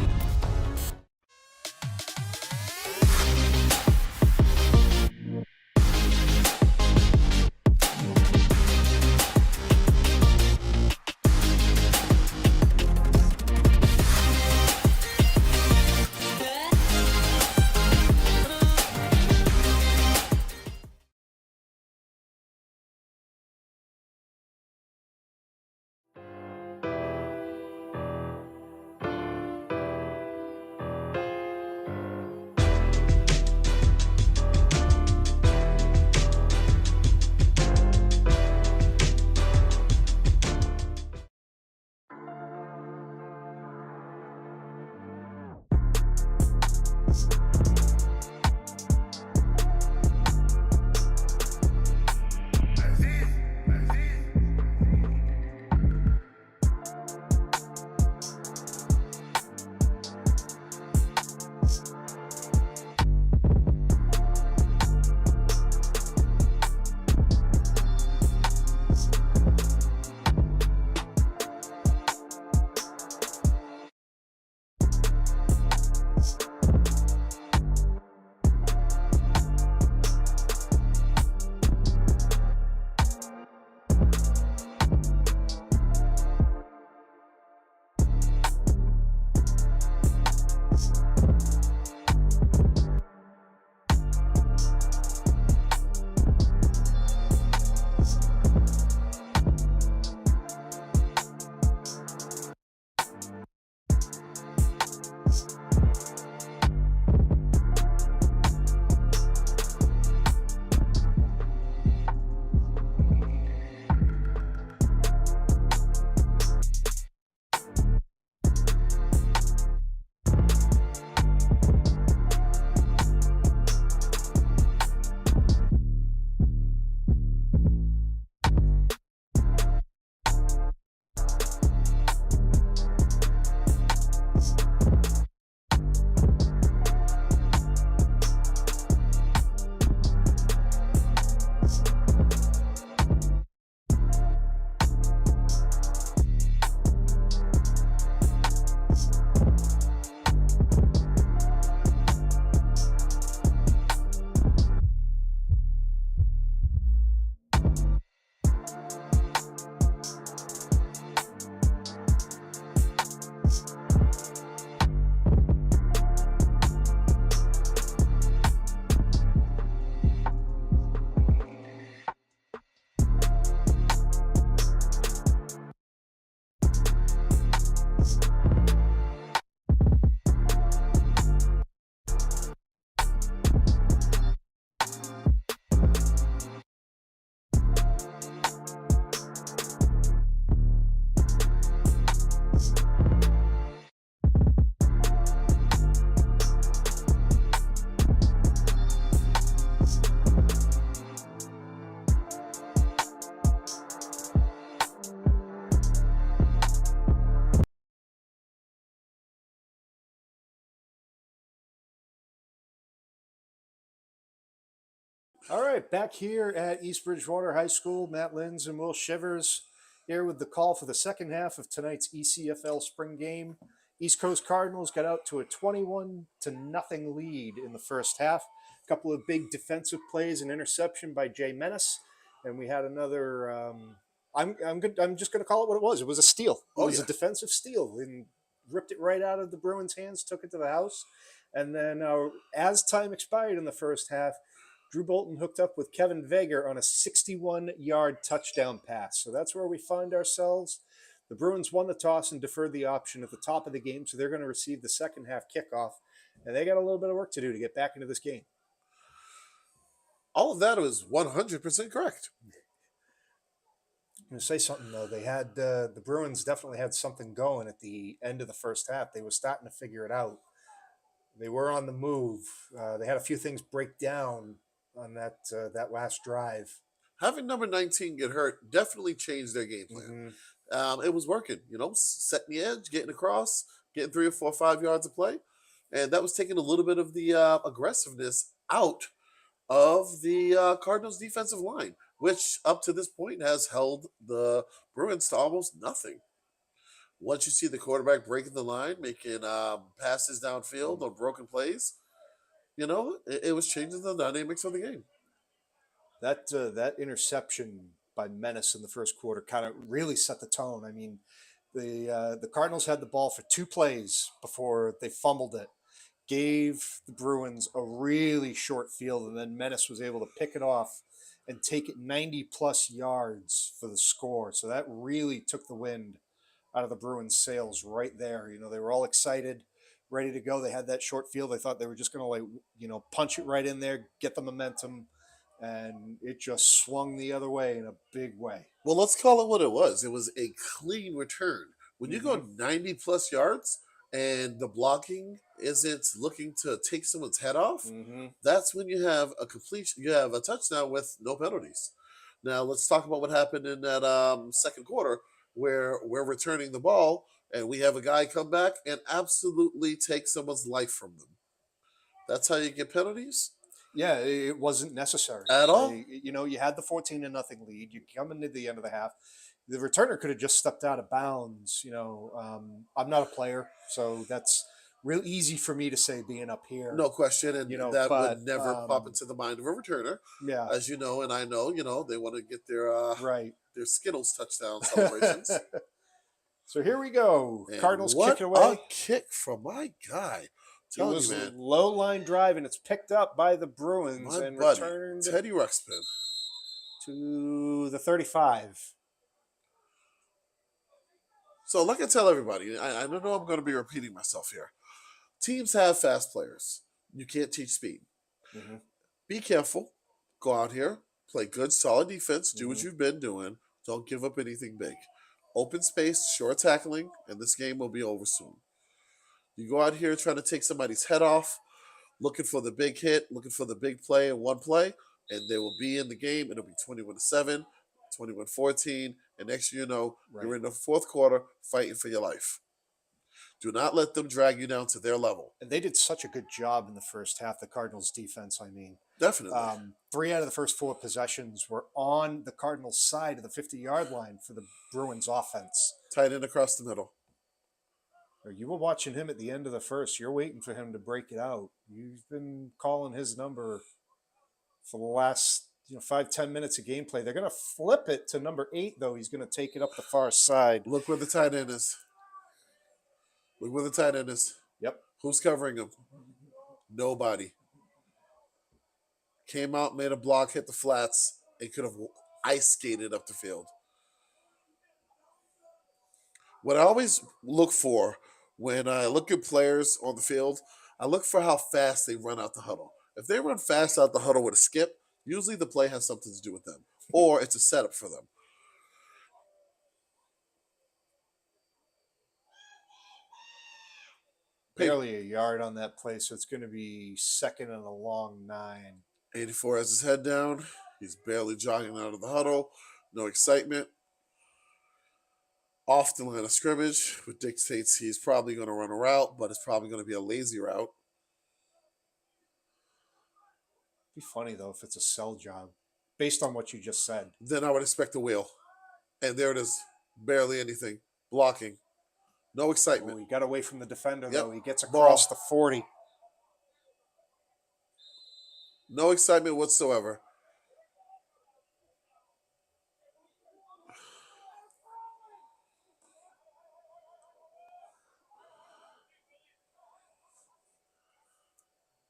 S1: All right, back here at East Bridgewater High School, Matt Linz and Will Shivers here with the call for the second half of tonight's ECFL spring game. East Coast Cardinals got out to a 21-0 lead in the first half. A couple of big defensive plays, an interception by Jay Menace, and we had another. I'm just going to call it what it was. It was a steal. It was a defensive steal, and ripped it right out of the Bruins' hands, took it to the house, and then as time expired in the first half, Drew Bolton hooked up with Kevin Vager on a 61-yard touchdown pass. So that's where we find ourselves. The Bruins won the toss and deferred the option at the top of the game, so they're going to receive the second half kickoff, and they got a little bit of work to do to get back into this game.
S7: All of that was 100% correct.
S1: I'm going to say something, though. They had the Bruins definitely had something going at the end of the first half. They were starting to figure it out. They were on the move. They had a few things break down on that last drive.
S7: Having number 19 get hurt definitely changed their game plan. It was working, setting the edge, getting across, getting 3 or 4 or 5 yards of play. And that was taking a little bit of the aggressiveness out of the Cardinals defensive line, which up to this point has held the Bruins to almost nothing. Once you see the quarterback breaking the line, making passes downfield on broken plays, it was changing the dynamics of the game.
S1: That interception by Menace in the first quarter kind of really set the tone. I mean, the Cardinals had the ball for 2 plays before they fumbled it, gave the Bruins a really short field, and then Menace was able to pick it off and take it 90-plus yards for the score. So that really took the wind out of the Bruins' sails right there. They were all excited, ready to go. They had that short field. They thought they were just going to punch it right in there, get the momentum, and it just swung the other way in a big way.
S7: Well, let's call it what it was. It was a clean return. When you go 90-plus yards and the blocking isn't looking to take someone's head off, that's when you have a completion. You have a touchdown with no penalties. Now, let's talk about what happened in that second quarter where we're returning the ball and we have a guy come back and absolutely take someone's life from them. That's how you get penalties?
S1: Yeah, it wasn't necessary
S7: at all.
S1: You had the 14-0 lead. You come into the end of the half. The returner could have just stepped out of bounds. I'm not a player, so that's real easy for me to say being up here.
S7: No question, and that would never pop into the mind of a returner.
S1: Yeah,
S7: as you know, and I know, they want to get their their Skittles touchdown celebrations.
S1: So here we go.
S7: And
S1: Cardinals
S7: what
S1: kick it away.
S7: A kick from my guy.
S1: It was a low line drive, and it's picked up by the Bruins and returned
S7: Teddy Ruxpin
S1: to the 35.
S7: So like I tell everybody, I don't know I'm going to be repeating myself here. Teams have fast players. You can't teach speed. Be careful. Go out here, play good, solid defense, do what you've been doing. Don't give up anything big. Open space, short tackling, and this game will be over soon. You go out here trying to take somebody's head off, looking for the big hit, looking for the big play in one play, and they will be in the game. It'll be 21-7, 21-14, and next thing you know, you're in the fourth quarter fighting for your life. Do not let them drag you down to their level.
S1: And they did such a good job in the first half, the Cardinals defense, I mean.
S7: Definitely.
S1: 3 out of the first 4 possessions were on the Cardinals' side of the 50-yard line for the Bruins offense.
S7: Tight end across the middle.
S1: You were watching him at the end of the first. You're waiting for him to break it out. You've been calling his number for the last 5-10 minutes of gameplay. They're going to flip it to number 8, though. He's going to take it up the far side.
S7: Look where the tight end is. Look where the tight end is.
S1: Yep.
S7: Who's covering him? Nobody. Came out, made a block, hit the flats, and could have ice skated up the field. What I always look for when I look at players on the field, I look for how fast they run out the huddle. If they run fast out the huddle with a skip, usually the play has something to do with them, or it's a setup for them.
S1: Barely a yard on that play, so it's going to be second and a long 9.
S7: 84 has his head down. He's barely jogging out of the huddle. No excitement. Off the line of scrimmage, which dictates he's probably going to run a route, but it's probably going to be a lazy route.
S1: Be funny, though, if it's a sell job, based on what you just said.
S7: Then I would expect a wheel. And there it is. Barely anything. Blocking. No excitement.
S1: Oh, he got away from the defender,
S7: Yep.
S1: though. He gets across the 40.
S7: No excitement whatsoever.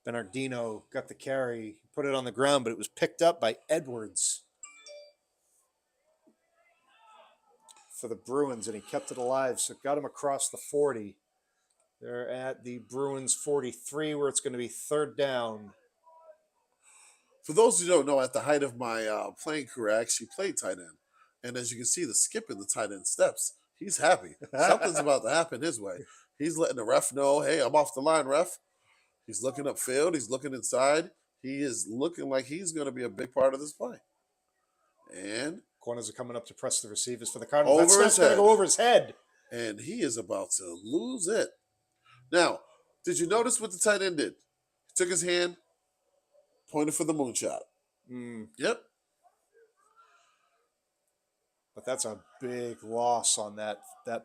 S1: Bernardino got the carry, put it on the ground, but it was picked up by Edwards for the Bruins, and he kept it alive, so it got him across the 40. They're at the Bruins 43, where it's going to be third down.
S7: For those who don't know, at the height of my playing career, I actually played tight end. And as you can see, the skip in the tight end steps, he's happy. Something's about to happen his way. He's letting the ref know, hey, I'm off the line, ref. He's looking upfield. He's looking inside. He is looking like he's going to be a big part of this play. And
S1: Corners are coming up to press the receivers for the Cardinals.
S7: Over
S1: That's
S7: his
S1: going to
S7: head.
S1: go over his head.
S7: And he is about to lose it. Now, did you notice what the tight end did? He took his hand, pointed for the moonshot. Yep.
S1: But that's a big loss on that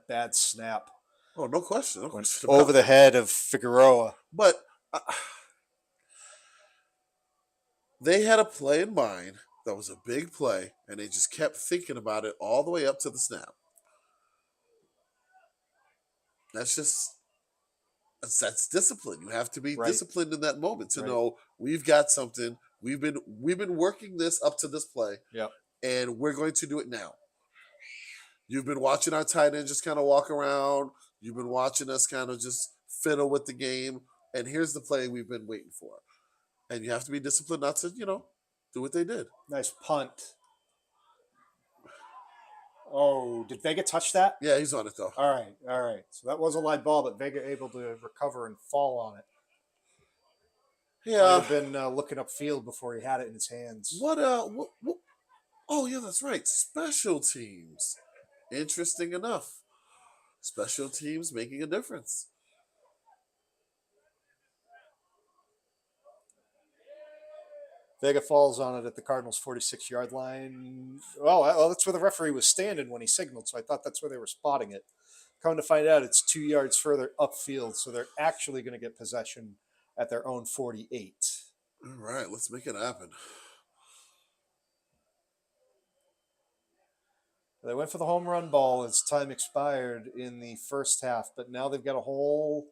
S1: bad snap.
S7: Oh, no question. No question
S1: Over
S7: about
S1: the head of Figueroa.
S7: But they had a play in mind that was a big play, and they just kept thinking about it all the way up to the snap. That's discipline. You have to be disciplined in that moment to know we've got something. We've been working this up to this play, and we're going to do it now. You've been watching our tight end just kind of walk around. You've been watching us kind of just fiddle with the game, and here's the play we've been waiting for. And you have to be disciplined not to, do what they did.
S1: Nice punt. Oh, did Vega touch that?
S7: Yeah, he's on it, though.
S1: All right. So that was a live ball, but Vega able to recover and fall on it.
S7: Yeah.
S1: Might have been looking upfield before he had it in his hands.
S7: What? Oh, yeah, that's right. Special teams. Interesting enough. Special teams making a difference.
S1: Vega falls on it at the Cardinals' 46-yard line. Well, that's where the referee was standing when he signaled, so I thought that's where they were spotting it. Come to find out, it's 2 yards further upfield, so they're actually going to get possession at their own 48.
S7: All right, let's make it happen.
S1: They went for the home run ball as time expired in the first half, but now they've got a whole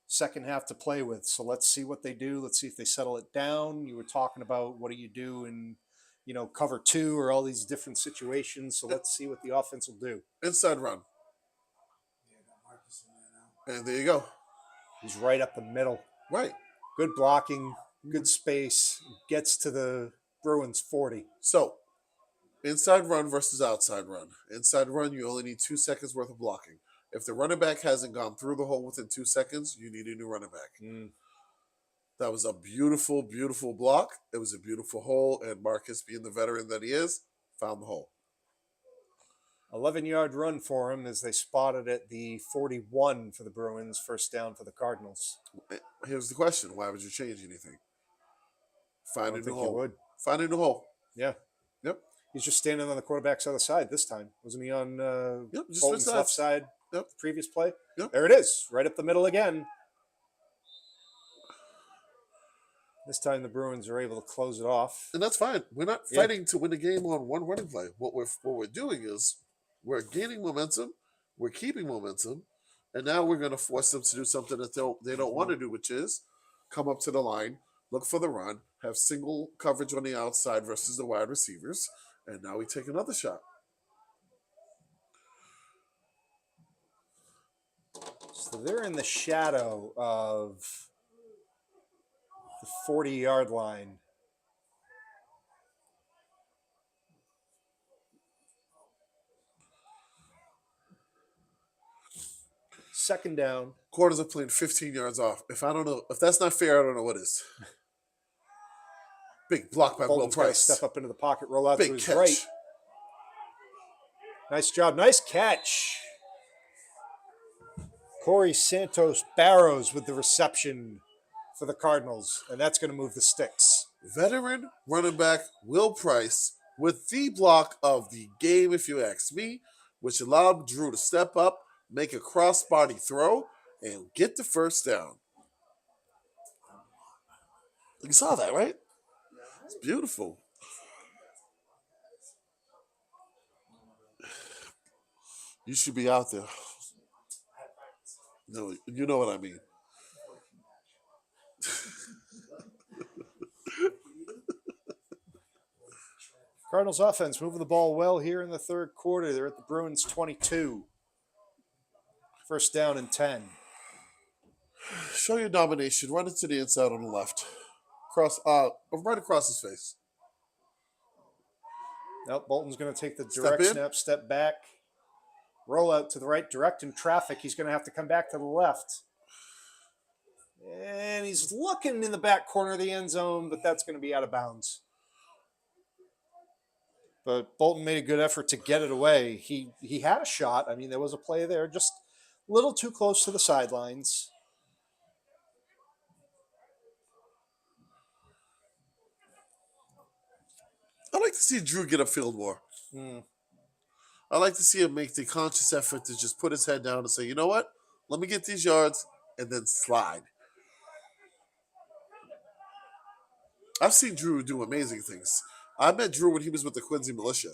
S1: second half to play with. So let's see what they do. Let's see if they settle it down. You were talking about what do you do in, cover two or all these different situations. So let's see what the offense will do.
S7: Inside run. And there you go.
S1: He's right up the middle.
S7: Right.
S1: Good blocking, good space, gets to the Bruins 40.
S7: So, inside run versus outside run. Inside run, you only need 2 seconds worth of blocking. If the running back hasn't gone through the hole within 2 seconds, you need a new running back. That was a beautiful, beautiful block. It was a beautiful hole, and Marcus, being the veteran that he is, found the hole.
S1: 11-yard run for him as they spotted at the 41 for the Bruins, first down for the Cardinals.
S7: Here's the question. Why would you change anything? Find a new hole.
S1: Would.
S7: Find a new hole.
S1: Yeah.
S7: Yep.
S1: He's just standing on the quarterback's other side this time. Wasn't he on
S7: just
S1: Bolton's left side?
S7: Yep.
S1: The previous play?
S7: Yep.
S1: There it is. Right up the middle again. This time the Bruins are able to close it off.
S7: And that's fine. We're not fighting to win a game on one running play. What we're doing is we're gaining momentum, we're keeping momentum, and now we're going to force them to do something that they don't want to do, which is come up to the line, look for the run, have single coverage on the outside versus the wide receivers, and now we take another shot.
S1: So they're in the shadow of the 40-yard line. Second down.
S7: Quarters are playing 15 yards off. If that's not fair, I don't know what is. Big block by Will
S1: Bolton's got to
S7: Price.
S1: step up into the pocket, roll out
S7: Big
S1: to his
S7: catch.
S1: right. Nice job. Nice catch. Corey Santos Barrows with the reception for the Cardinals, and that's going to move the sticks.
S7: Veteran running back Will Price with the block of the game, if you ask me, which allowed Drew to step up, make a cross-body throw, and get the first down. You saw that, right? It's beautiful. You should be out there. No, you know what I mean.
S1: Cardinals offense moving the ball well here in the third quarter. They're at the Bruins 22. First down and 10.
S7: Show your domination. Run it to the inside on the left. Right across his face.
S1: Nope, Bolton's going to take the direct snap, step back, roll out to the right, direct in traffic. He's going to have to come back to the left. And he's looking in the back corner of the end zone, but that's going to be out of bounds. But Bolton made a good effort to get it away. He had a shot. I mean, there was a play there, just a little too close to the sidelines.
S7: I like to see Drew get a field more. I like to see him make the conscious effort to just put his head down and say, you know what? Let me get these yards and then slide. I've seen Drew do amazing things. I met Drew when he was with the Quincy Militia.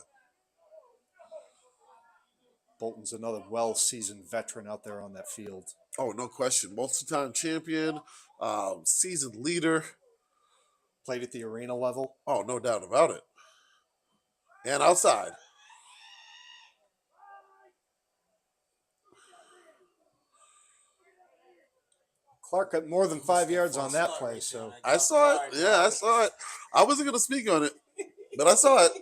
S1: Bolton's another well-seasoned veteran out there on that field.
S7: Oh, no question. Multi-time champion, seasoned leader.
S1: Played at the arena level.
S7: Oh, no doubt about it. And outside.
S1: Clark got more than 5 yards on that play. So
S7: I saw it. Yeah, I saw it. I wasn't going to speak on it, but I saw it.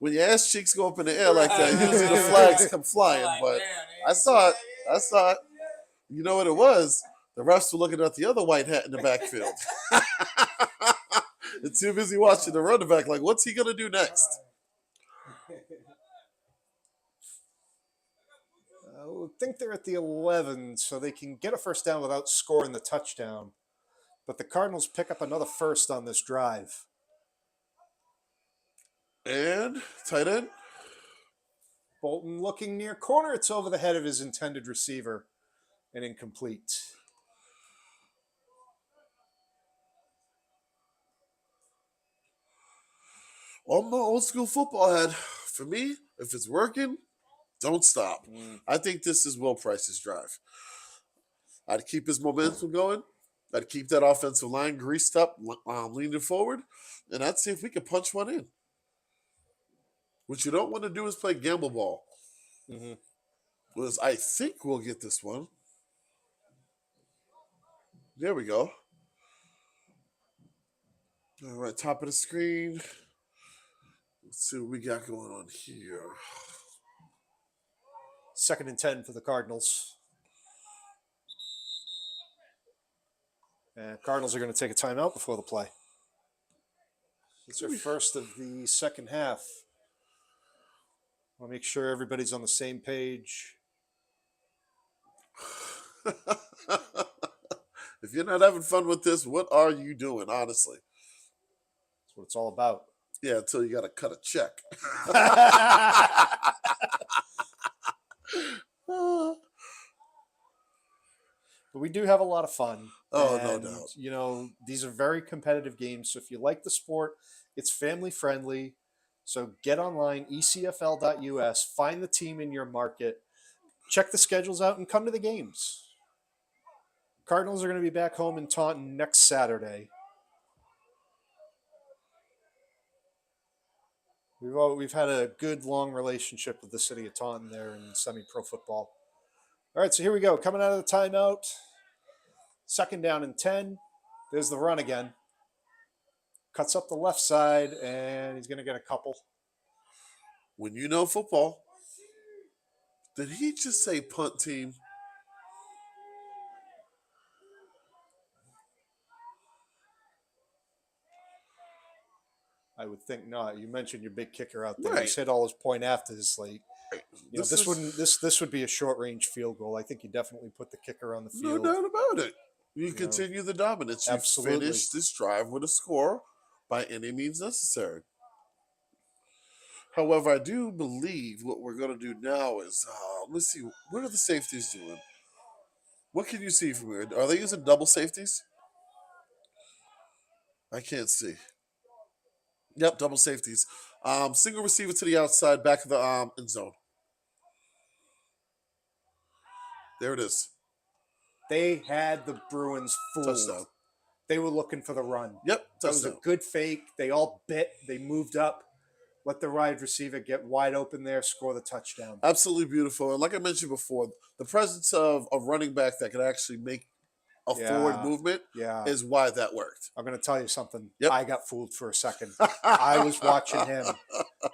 S7: When your ass cheeks go up in the air like that, usually the flags come flying. But I saw it. I saw it. You know what it was? The refs were looking at the other white hat in the backfield. They're too busy watching the running back like, what's he going to do next?
S1: I think they're at the 11, so they can get a first down without scoring the touchdown. But the Cardinals pick up another first on this drive.
S7: And tight end.
S1: Bolton looking near corner. It's over the head of his intended receiver and incomplete.
S7: On my old school football head, for me, if it's working, don't stop. I think this is Will Price's drive. I'd keep his momentum going. I'd keep that offensive line greased up, leaning forward, and I'd see if we could punch one in. What you don't want to do is play gamble ball. I think we'll get this one. There we go. All right, top of the screen. Let's see what we got going on here.
S1: 2nd and 10 for the Cardinals. And Cardinals are going to take a timeout before the play. It's their first of the second half. I'll make sure everybody's on the same page.
S7: If you're not having fun with this, what are you doing, honestly?
S1: That's what it's all about.
S7: Yeah, until you got to cut a check.
S1: But we do have a lot of fun.
S7: Oh,
S1: and,
S7: no doubt.
S1: You know, these are very competitive games. So if you like the sport, it's family friendly. So get online, ECFL.us, find the team in your market, check the schedules out, and come to the games. Cardinals are going to be back home in Taunton next Saturday. We've had a good, long relationship with the city of Taunton there in semi-pro football. All right, so here we go. Coming out of the timeout. 2nd down and 10. There's the run again. Cuts up the left side, and he's going to get a couple.
S7: When you know football, did he just say punt team?
S1: I would think not. You mentioned your big kicker out there.
S7: Right.
S1: He's hit all his point afters. Like, you know, this would be a short range field goal. I think you definitely put the kicker on the
S7: No
S1: field.
S7: doubt about it. You continue the dominance. You
S1: Absolutely.
S7: finish this drive with a score. by any means necessary. However, I do believe what we're going to do now is, let's see, what are the safeties doing? What can you see from here? Are they using double safeties? I can't see. Yep, double safeties. Single receiver to the outside, back of the end zone. There it is.
S1: They had the Bruins fooled.
S7: Touchdown.
S1: They were looking for the run.
S7: Yep,
S1: That was a
S7: touchdown.
S1: good fake. They all bit. They moved up. Let the wide receiver get wide open there, score the touchdown.
S7: Absolutely beautiful. And like I mentioned before, the presence of a running back that can actually make a forward movement is why that worked.
S1: I'm going to tell you something.
S7: Yep.
S1: I got fooled for a second. I was watching him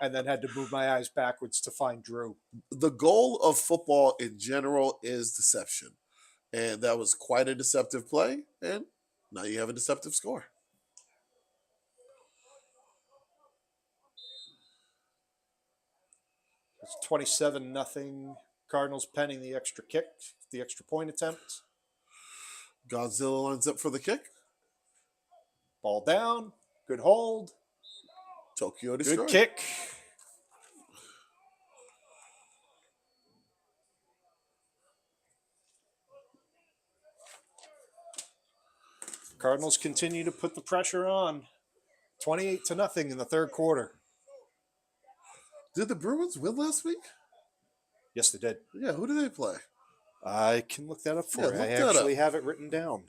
S1: and then had to move my eyes backwards to find Drew.
S7: The goal of football in general is deception. And that was quite a deceptive play. And now you have a deceptive score.
S1: It's 27-0. Cardinals penning the extra kick, the extra point attempt.
S7: Godzilla lines up for the kick.
S1: Ball down. Good hold.
S7: Tokyo destroyed.
S1: Good kick. Cardinals continue to put the pressure on. 28-0 in the third quarter.
S7: Did the Bruins win last week?
S1: Yes, they did.
S7: Yeah, who did they play?
S1: I can look that up for you.
S7: Look
S1: I
S7: that
S1: actually
S7: up.
S1: have it written down.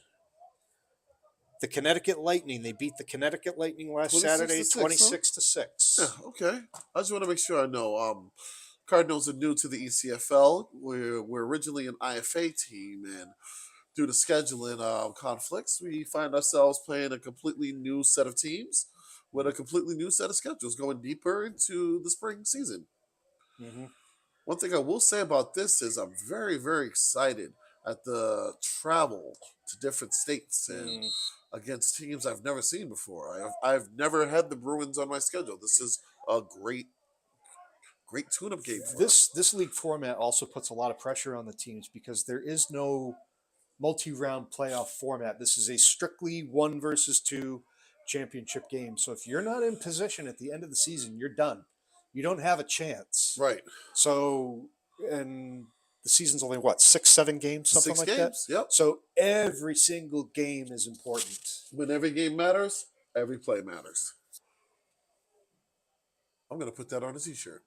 S1: The Connecticut Lightning. They beat the Connecticut Lightning last
S7: 26
S1: Saturday,
S7: to 6,
S1: 26-6.
S7: Yeah, okay. I just want to make sure I know. Cardinals are new to the ECFL. We're originally an IFA team, and due to scheduling conflicts, we find ourselves playing a completely new set of teams with a completely new set of schedules going deeper into the spring season.
S1: Mm-hmm.
S7: One thing I will say about this is I'm very, very excited at the travel to different states and against teams I've never seen before. I've never had the Bruins on my schedule. This is a great tune-up game for us.
S1: This league format also puts a lot of pressure on the teams because there is no multi-round playoff format. This is a strictly 1 versus 2 championship game. So if you're not in position at the end of the season, you're done. You don't have a chance.
S7: Right.
S1: So, and the season's only, 6-7 games, something
S7: 6
S1: like
S7: games,
S1: that?
S7: yep.
S1: So every single game is important.
S7: When every game matters, every play matters. I'm going to put that on a t-shirt.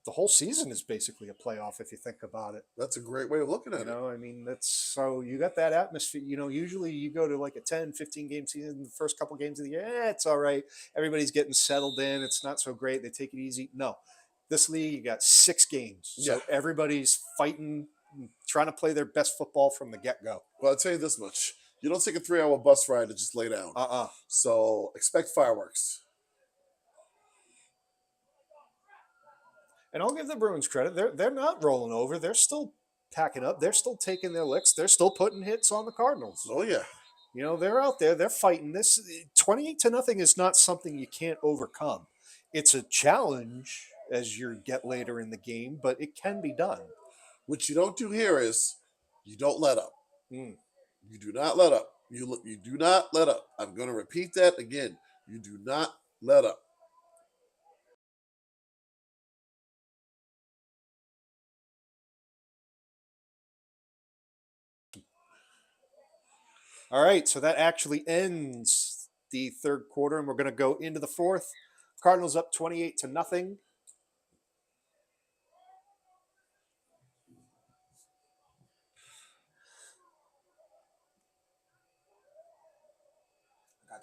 S1: The whole season is basically a playoff if you think about it.
S7: That's a great way of looking at it.
S1: I mean, so you got that atmosphere. Usually you go to like a 10, 15 game season, the first couple games of the year, it's all right. Everybody's getting settled in. It's not so great. They take it easy. No, this league, you got 6 games. So everybody's fighting, trying to play their best football from the get-go.
S7: Well, I'll tell you this much. You don't take a 3-hour bus ride and just lay down. So expect fireworks.
S1: And I'll give the Bruins credit. They're not rolling over. They're still packing up. They're still taking their licks. They're still putting hits on the Cardinals.
S7: Oh, yeah.
S1: They're out there. They're fighting. This 28-0 is not something you can't overcome. It's a challenge as you get later in the game, but it can be done.
S7: What you don't do here is you don't let up.
S1: Mm.
S7: You do not let up. You do not let up. I'm going to repeat that again. You do not let up.
S1: All right, so that actually ends the third quarter, and we're going to go into the fourth. Cardinals up 28-0.
S6: Got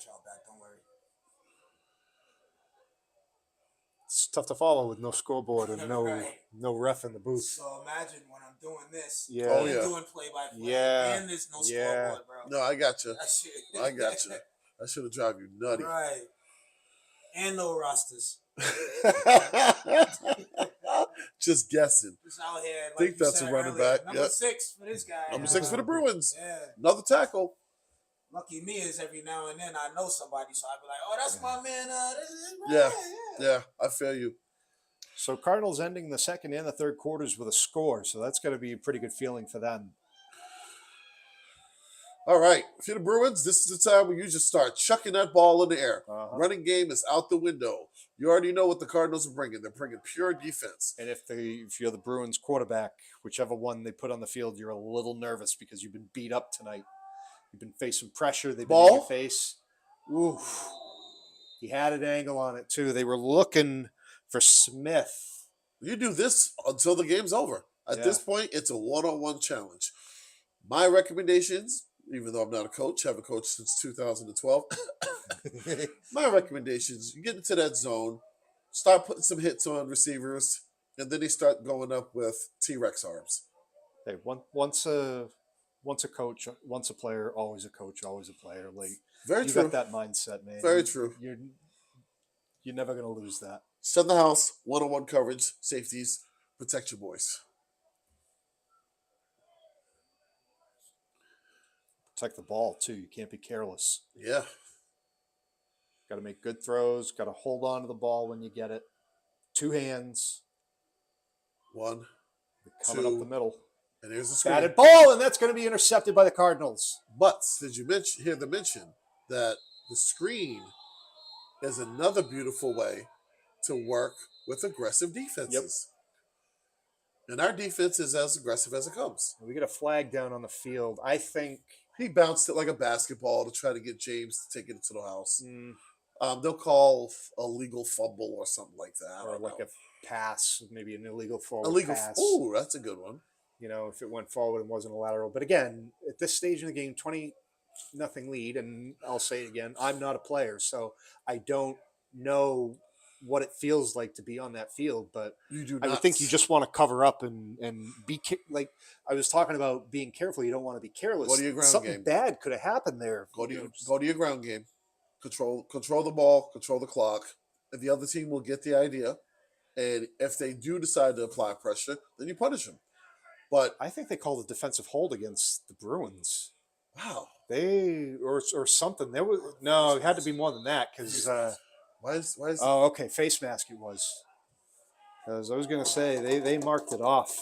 S6: y'all back, don't worry.
S1: It's tough to follow with no scoreboard and
S6: Right.
S1: no ref in the booth.
S6: So imagine when I'm doing this.
S1: Yeah.
S7: Oh,
S6: and
S7: yeah.
S6: doing play-by-play.
S1: Yeah.
S6: And there's no
S1: Yeah.
S6: scoreboard, bro.
S7: No, I got you.
S6: That shit.
S7: I got you. That should have drive you nutty.
S6: Right. And no rosters.
S7: Just guessing.
S6: Just out here. Like
S7: Think
S6: you
S7: that's a
S6: said
S7: running
S6: earlier,
S7: back.
S6: Number
S7: Yep.
S6: 6 for this guy.
S7: Number 6 for the Bruins.
S6: Yeah.
S7: Another tackle.
S6: Lucky me is every now and then I know somebody, so I'd be like, oh, that's my man. This is
S7: Yeah.
S6: right.
S7: Yeah, I feel you.
S1: So Cardinals ending the second and the third quarters with a score, so that's going to be a pretty good feeling for them.
S7: All right, if you're the Bruins, this is the time where you just start chucking that ball in the air. Running game is out the window. You already know what the Cardinals are bringing. They're bringing pure defense.
S1: And if you're the Bruins quarterback, whichever one they put on the field, you're a little nervous because you've been beat up tonight. You've been facing pressure. They've been in your face. Oof. He had an angle on it, too. They were looking for Smith.
S7: You do this until the game's over. At this point, it's a one-on-one challenge. My recommendations, even though I'm not a coach, haven't coached since 2012. My recommendations, you get into that zone, start putting some hits on receivers, and then they start going up with T-Rex arms.
S1: Hey, once a coach, once a player, always a coach, always a player. Like,
S7: Very
S1: you
S7: true.
S1: got that mindset, man.
S7: Very true.
S1: You're never going to lose that.
S7: Send the house, one-on-one coverage, safeties, protect your boys.
S1: Protect the ball, too. You can't be careless.
S7: Yeah.
S1: Got to make good throws. Got to hold on to the ball when you get it. 2 hands.
S7: 1,
S1: Coming
S7: 2,
S1: up the middle.
S7: and here's the screen.
S1: Batted ball, and that's going to be intercepted by the Cardinals.
S7: But did you hear the mention that the screen is another beautiful way to work with aggressive defenses? Yep. And our defense is as aggressive as it comes.
S1: We get a flag down on the field. I think
S7: he bounced it like a basketball to try to get James to take it to the house. They'll call a legal fumble or something like that.
S1: Or like a pass, maybe an illegal forward pass.
S7: Ooh, that's a good one.
S1: You know, if it went forward and wasn't a lateral. But again, at this stage in the game, 20-0 lead, and I'll say it again, I'm not a player, so I don't know what it feels like to be on that field. But I would think you just want to cover up and be like I was talking about being careful. You don't want to be careless.
S7: Go to your ground
S1: Something
S7: game.
S1: bad could have happened there.
S7: Go to your ground game. Control the ball, control the clock, and the other team will get the idea. And if they do decide to apply pressure, then you punish them. But
S1: I think they called a defensive hold against the Bruins.
S7: Wow.
S1: They or something. There was no, it had to be more than that because
S7: why is
S1: oh, okay, face mask it was. Because I was going to say they marked it off.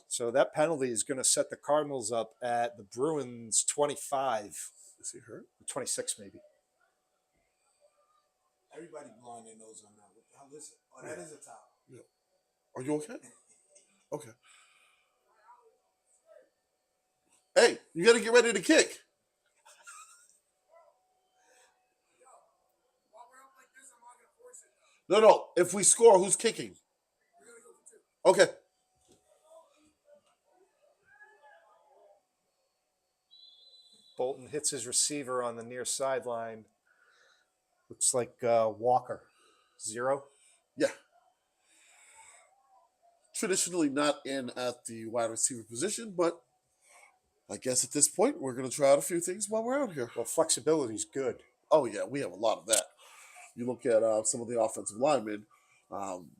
S1: So that penalty is going to set the Cardinals up at the Bruins 25.
S7: Is he hurt?
S1: 26 maybe.
S6: Everybody blowing their nose on that. What the hell is it? Oh, that is a towel.
S7: Yeah. Are you okay? Okay. Hey, you got to get ready to kick. No. If we score, who's kicking? Okay.
S1: Bolton hits his receiver on the near sideline. Looks like Walker. 0.
S7: Yeah. Traditionally not in at the wide receiver position, but I guess at this point we're going to try out a few things while we're out here.
S1: Well, flexibility is good.
S7: Oh, yeah, we have a lot of that. You look at some of the offensive linemen,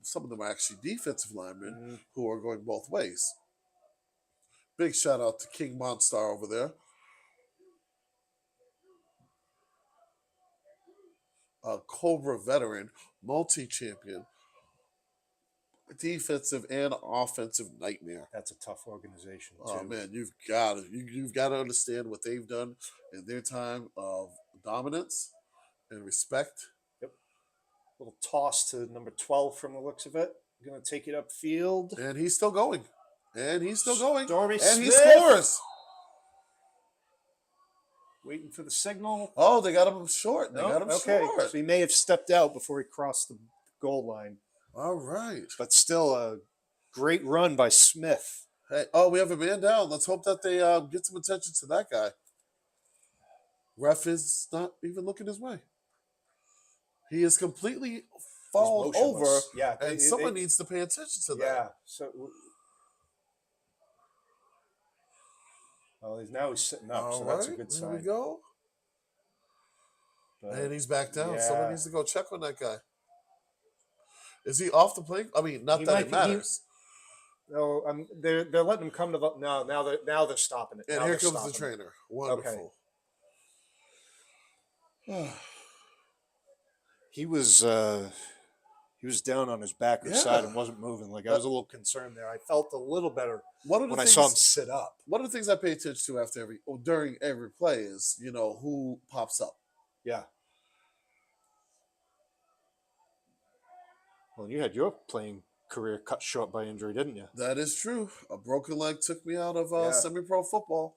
S7: some of them are actually defensive linemen who are going both ways. Big shout out to King Monstar over there. A Cobra veteran, multi-champion, defensive and offensive nightmare.
S1: That's a tough organization, too.
S7: Oh, man, you've got to understand what they've done in their time of dominance and respect.
S1: Yep. Little toss to number 12 from the looks of it. Going to take it upfield.
S7: And he's still going.
S1: Stormy
S7: and
S1: Smith.
S7: he scores.
S1: Waiting for the signal.
S7: Oh, they got him short.
S1: Okay.
S7: Short.
S1: So he may have stepped out before he crossed the goal line.
S7: All right.
S1: But still a great run by Smith.
S7: Hey, we have a man down. Let's hope that they get some attention to that guy. Ref is not even looking his way. He is completely fallen over.
S1: Yeah,
S7: and someone needs to pay attention to that.
S1: Yeah. So, well, now he's sitting up, so that's a good sign.
S7: There we go.
S1: But,
S7: and he's back down.
S1: Yeah.
S7: Someone needs to go check on that guy. Is he off the plane? I mean, not that it matters.
S1: No, they're letting him come to the now they're stopping it.
S7: And
S1: now
S7: here comes the trainer. Wonderful.
S1: Okay. He was He was down on his back or side and wasn't moving. Like, I was a little concerned there. I felt a little better when I saw him sit up.
S7: One of the things I pay attention to during every play is, who pops up.
S1: Yeah. Well, you had your playing career cut short by injury, didn't you?
S7: That is true. A broken leg took me out of semi-pro football.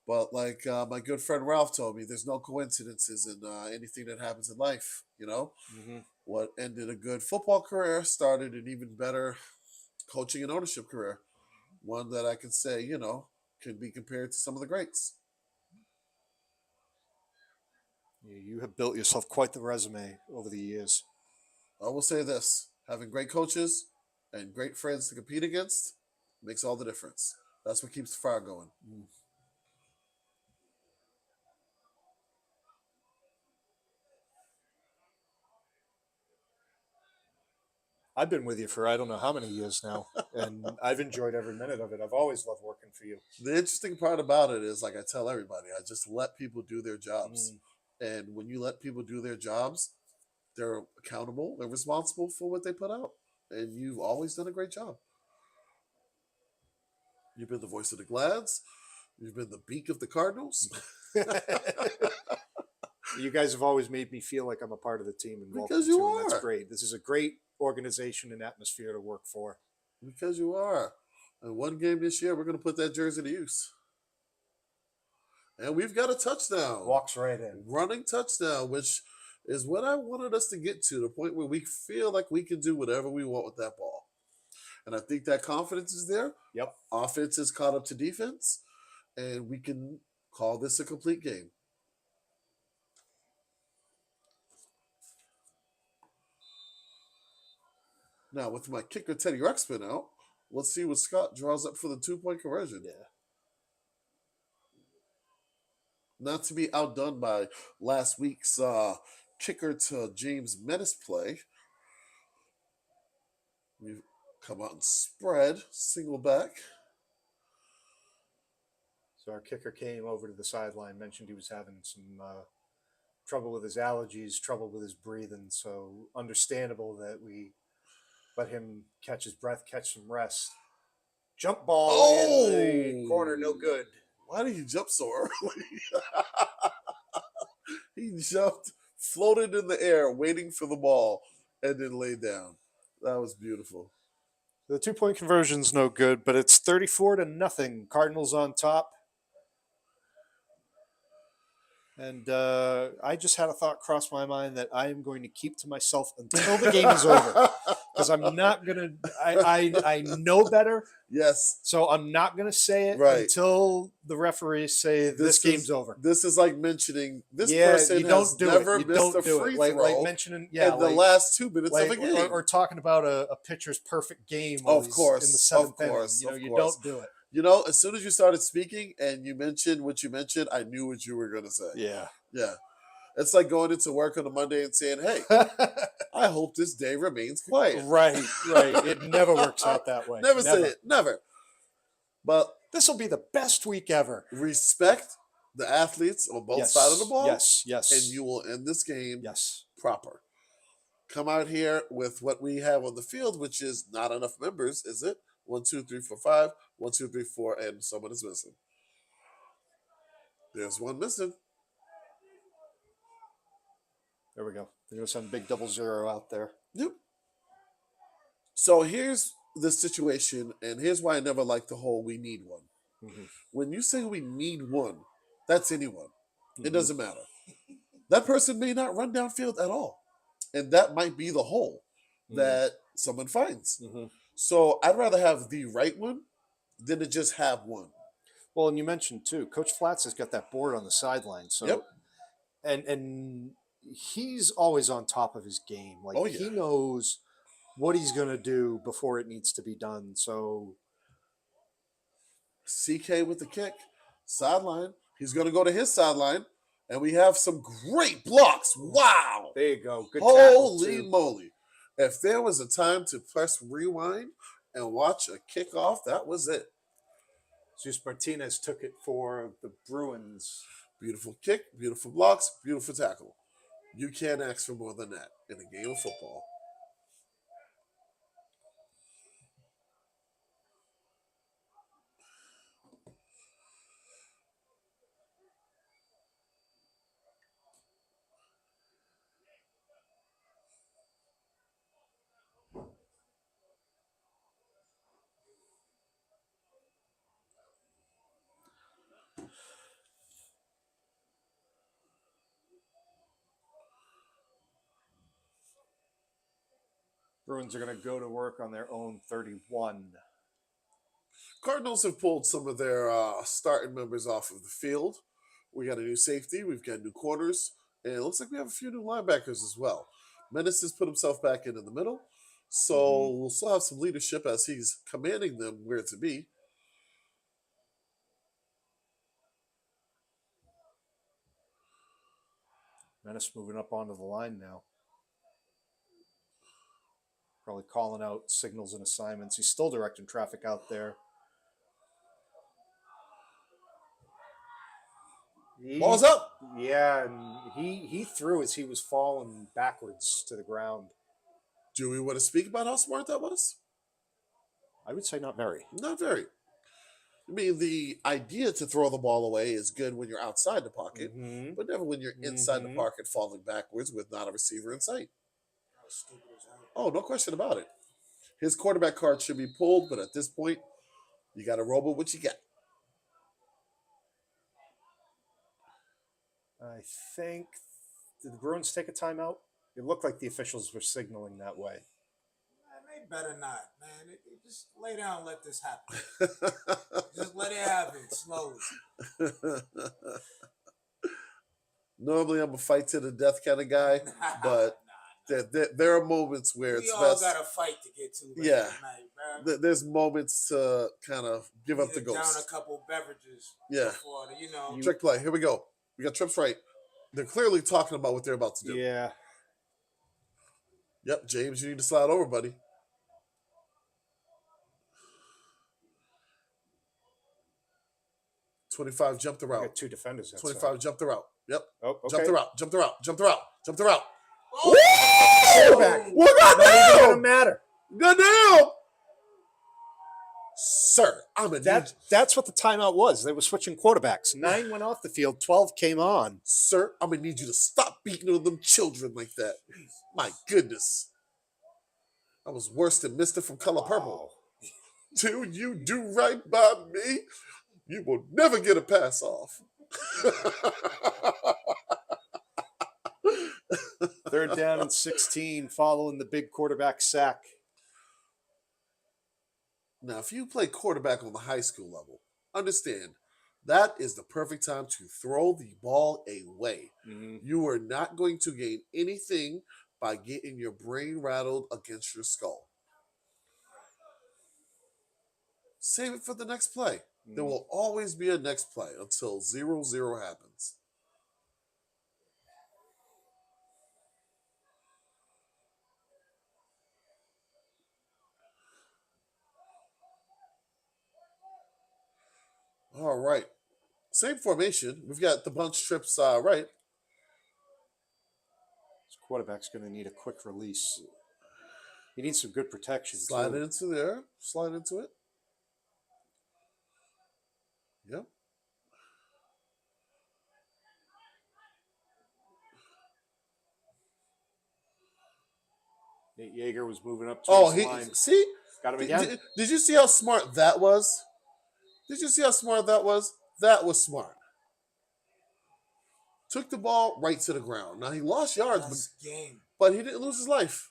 S7: But like my good friend Ralph told me, there's no coincidences in anything that happens in life,
S1: Mm-hmm.
S7: What ended a good football career started an even better coaching and ownership career. One that I can say, can be compared to some of the greats.
S1: You have built yourself quite the resume over the years.
S7: I will say this, having great coaches and great friends to compete against makes all the difference. That's what keeps the fire going.
S1: I've been with you for I don't know how many years now, and I've enjoyed every minute of it. I've always loved working for you.
S7: The interesting part about it is, like I tell everybody, I just let people do their jobs. And when you let people do their jobs, they're accountable, they're responsible for what they put out. And you've always done a great job. You've been the voice of the Glads. You've been the beak of the Cardinals.
S1: You guys have always made me feel like I'm a part of the team. And
S7: Because you
S1: and that's
S7: are.
S1: great. This is a great organization and atmosphere to work for.
S7: Because you are. And one game this year, we're going to put that jersey to use. And we've got a touchdown.
S1: Walks right in.
S7: Running touchdown, which is what I wanted us to get to, the point where we feel like we can do whatever we want with that ball. And I think that confidence is there.
S1: Yep.
S7: Offense is caught up to defense, and we can call this a complete game. Now, with my kicker Teddy Ruxpin out, let's see what Scott draws up for the 2-point conversion.
S1: Yeah.
S7: Not to be outdone by last week's kicker to James Menace play. We've come out and spread, single back.
S1: So our kicker came over to the sideline, mentioned he was having some trouble with his allergies, trouble with his breathing. So understandable that we let him catch his breath, catch some rest. Jump ball in the corner, no good.
S7: Why did he jump so early? He jumped, floated in the air, waiting for the ball, and then laid down. That was beautiful.
S1: The 2-point conversion's no good, but it's 34-0. Cardinals on top. And I just had a thought cross my mind that I am going to keep to myself until the game is over. Because I'm not going to – I know better.
S7: Yes.
S1: So I'm not going to say it until the referees say this game's over.
S7: This is like mentioning this person has never missed a free throw
S1: like mentioning,
S7: in the last 2 minutes of a game.
S1: Or talking about a pitcher's perfect game
S7: of course,
S1: in the seventh inning. You don't do it.
S7: As soon as you started speaking and you mentioned what you mentioned, I knew what you were going to say.
S1: Yeah.
S7: Yeah. It's like going into work on a Monday and saying, hey, I hope this day remains quiet.
S1: Right. It never works out that way.
S7: Never say it. Never. But
S1: this will be the best week ever.
S7: Respect the athletes on both sides of the ball.
S1: Yes.
S7: And you will end this game proper. Come out here with what we have on the field, which is not enough members, is it? 1, 2, 3, 4, 5. 1, 2, 3, 4, and someone is missing. There's one missing.
S1: There we go. They're going to send big 00 out there.
S7: Yep. So here's the situation, and here's why I never liked the whole we need one.
S1: Mm-hmm.
S7: When you say we need one, that's anyone. Mm-hmm. It doesn't matter. That person may not run downfield at all. And that might be the hole that someone finds. Mm-hmm. So I'd rather have the right one than to just have one.
S1: Well, and you mentioned too, Coach Flats has got that board on the sideline. So, and he's always on top of his game. Like he knows what he's going to do before it needs to be done. So
S7: CK with the kick, sideline. He's going to go to his sideline, and we have some great blocks. Wow.
S1: There you go. Good
S7: Holy moly. If there was a time to press rewind and watch a kickoff, that was it.
S1: Zeus Martinez took it for the Bruins.
S7: Beautiful kick, beautiful blocks, beautiful tackle. You can't ask for more than that in a game of football.
S1: Bruins are going to go to work on their own 31.
S7: Cardinals have pulled some of their starting members off of the field. We got a new safety. We've got new corners. And it looks like we have a few new linebackers as well. Menace has put himself back in the middle. So we'll still have some leadership as he's commanding them where to be.
S1: Menace moving up onto the line now. Probably calling out signals and assignments. He's still directing traffic out there.
S7: Ball's up.
S1: Yeah, and he threw as he was falling backwards to the ground.
S7: Do we want to speak about how smart that was?
S1: I would say not very.
S7: Not very. I mean, the idea to throw the ball away is good when you're outside the pocket, but never when you're inside the pocket falling backwards with not a receiver in sight. Oh, no question about it. His quarterback card should be pulled, but at this point, you got to roll with what you got.
S1: I think, did the Bruins take a timeout? It looked like the officials were signaling that way.
S6: Man, they better not, man. Just lay down and let this happen. Just let it happen slowly.
S7: Normally, I'm a fight to the death kind of guy, but there are moments where it's
S6: We all
S7: best.
S6: got a fight to get to later
S7: Yeah.
S6: tonight, man.
S7: There's moments to kind of give up the
S6: Down
S7: ghost.
S6: a couple beverages.
S7: Yeah.
S6: Before the,
S7: Trick play. Here we go. We got trips right. They're clearly talking about what they're about to do.
S1: Yeah.
S7: Yep, James, you need to slide over, buddy. $25 jumped the
S1: We
S7: route.
S1: got two defenders. outside.
S7: 25 jumped the route. Yep.
S1: Oh, okay.
S7: Jumped the route. Jumped the route. Jumped the route. Jumped the route.
S1: Quarterback.
S7: What got
S1: Not even
S7: down?
S1: gonna matter.
S7: Got down. Sir, I'm a
S1: That's what the timeout was. They were switching quarterbacks. 9 went off the field. 12 came on.
S7: Sir, I'm gonna need you to stop beating on them children like that. My goodness. That was worse than Mister from Color Purple. Till you do right by me, you will never get a pass off.
S1: Third down and 16 following the big quarterback sack.
S7: Now, if you play quarterback on the high school level, understand that is the perfect time to throw the ball away. You are not going to gain anything by getting your brain rattled against your skull. Save it for the next play. There will always be a next play until 0-0 happens. All right. Same formation. We've got the bunch trips right.
S1: This quarterback's going to need a quick release. He needs some good protection.
S7: Slide
S1: too.
S7: into there. Slide into it. Yep.
S1: Nate Yeager was moving up.
S7: Oh,
S1: the line.
S7: see?
S1: Got him again.
S7: Did you see how smart that was? Did you see how smart that was? That was smart. Took the ball right to the ground. Now, he lost yards,
S6: That's the game.
S7: but he didn't lose his life.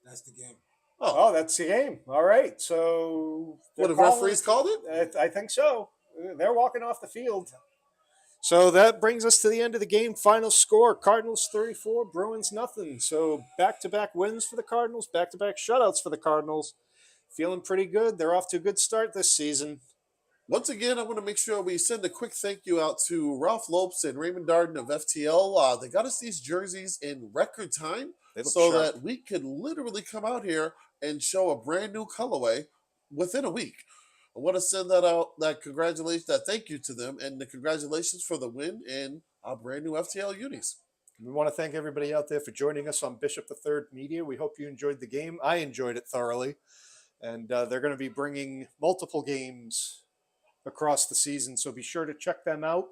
S6: That's the game.
S1: Oh, that's the game. All right. So
S7: What, the referees called it?
S1: I think so. They're walking off the field. So that brings us to the end of the game. Final score, Cardinals 34, Bruins nothing. So back-to-back wins for the Cardinals, back-to-back shutouts for the Cardinals. Feeling pretty good. They're off to a good start this season.
S7: Once again, I want to make sure we send a quick thank you out to Ralph Lopes and Raymond Darden of FTL. They got us these jerseys in record time so that we can literally come out here and show a brand new colorway within a week. I want to send that out, that thank you to them, and the congratulations for the win and our brand new FTL unis.
S1: We want to thank everybody out there for joining us on Bishop III Media. We hope you enjoyed the game. I enjoyed it thoroughly. And they're going to be bringing multiple games across the season, so be sure to check them out.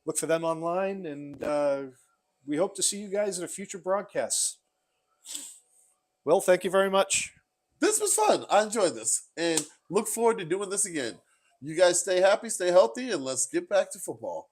S1: Look for them online, and we hope to see you guys at a future broadcast. Will, thank you very much.
S7: This was fun. I enjoyed this, and look forward to doing this again. You guys stay happy, stay healthy, and let's get back to football.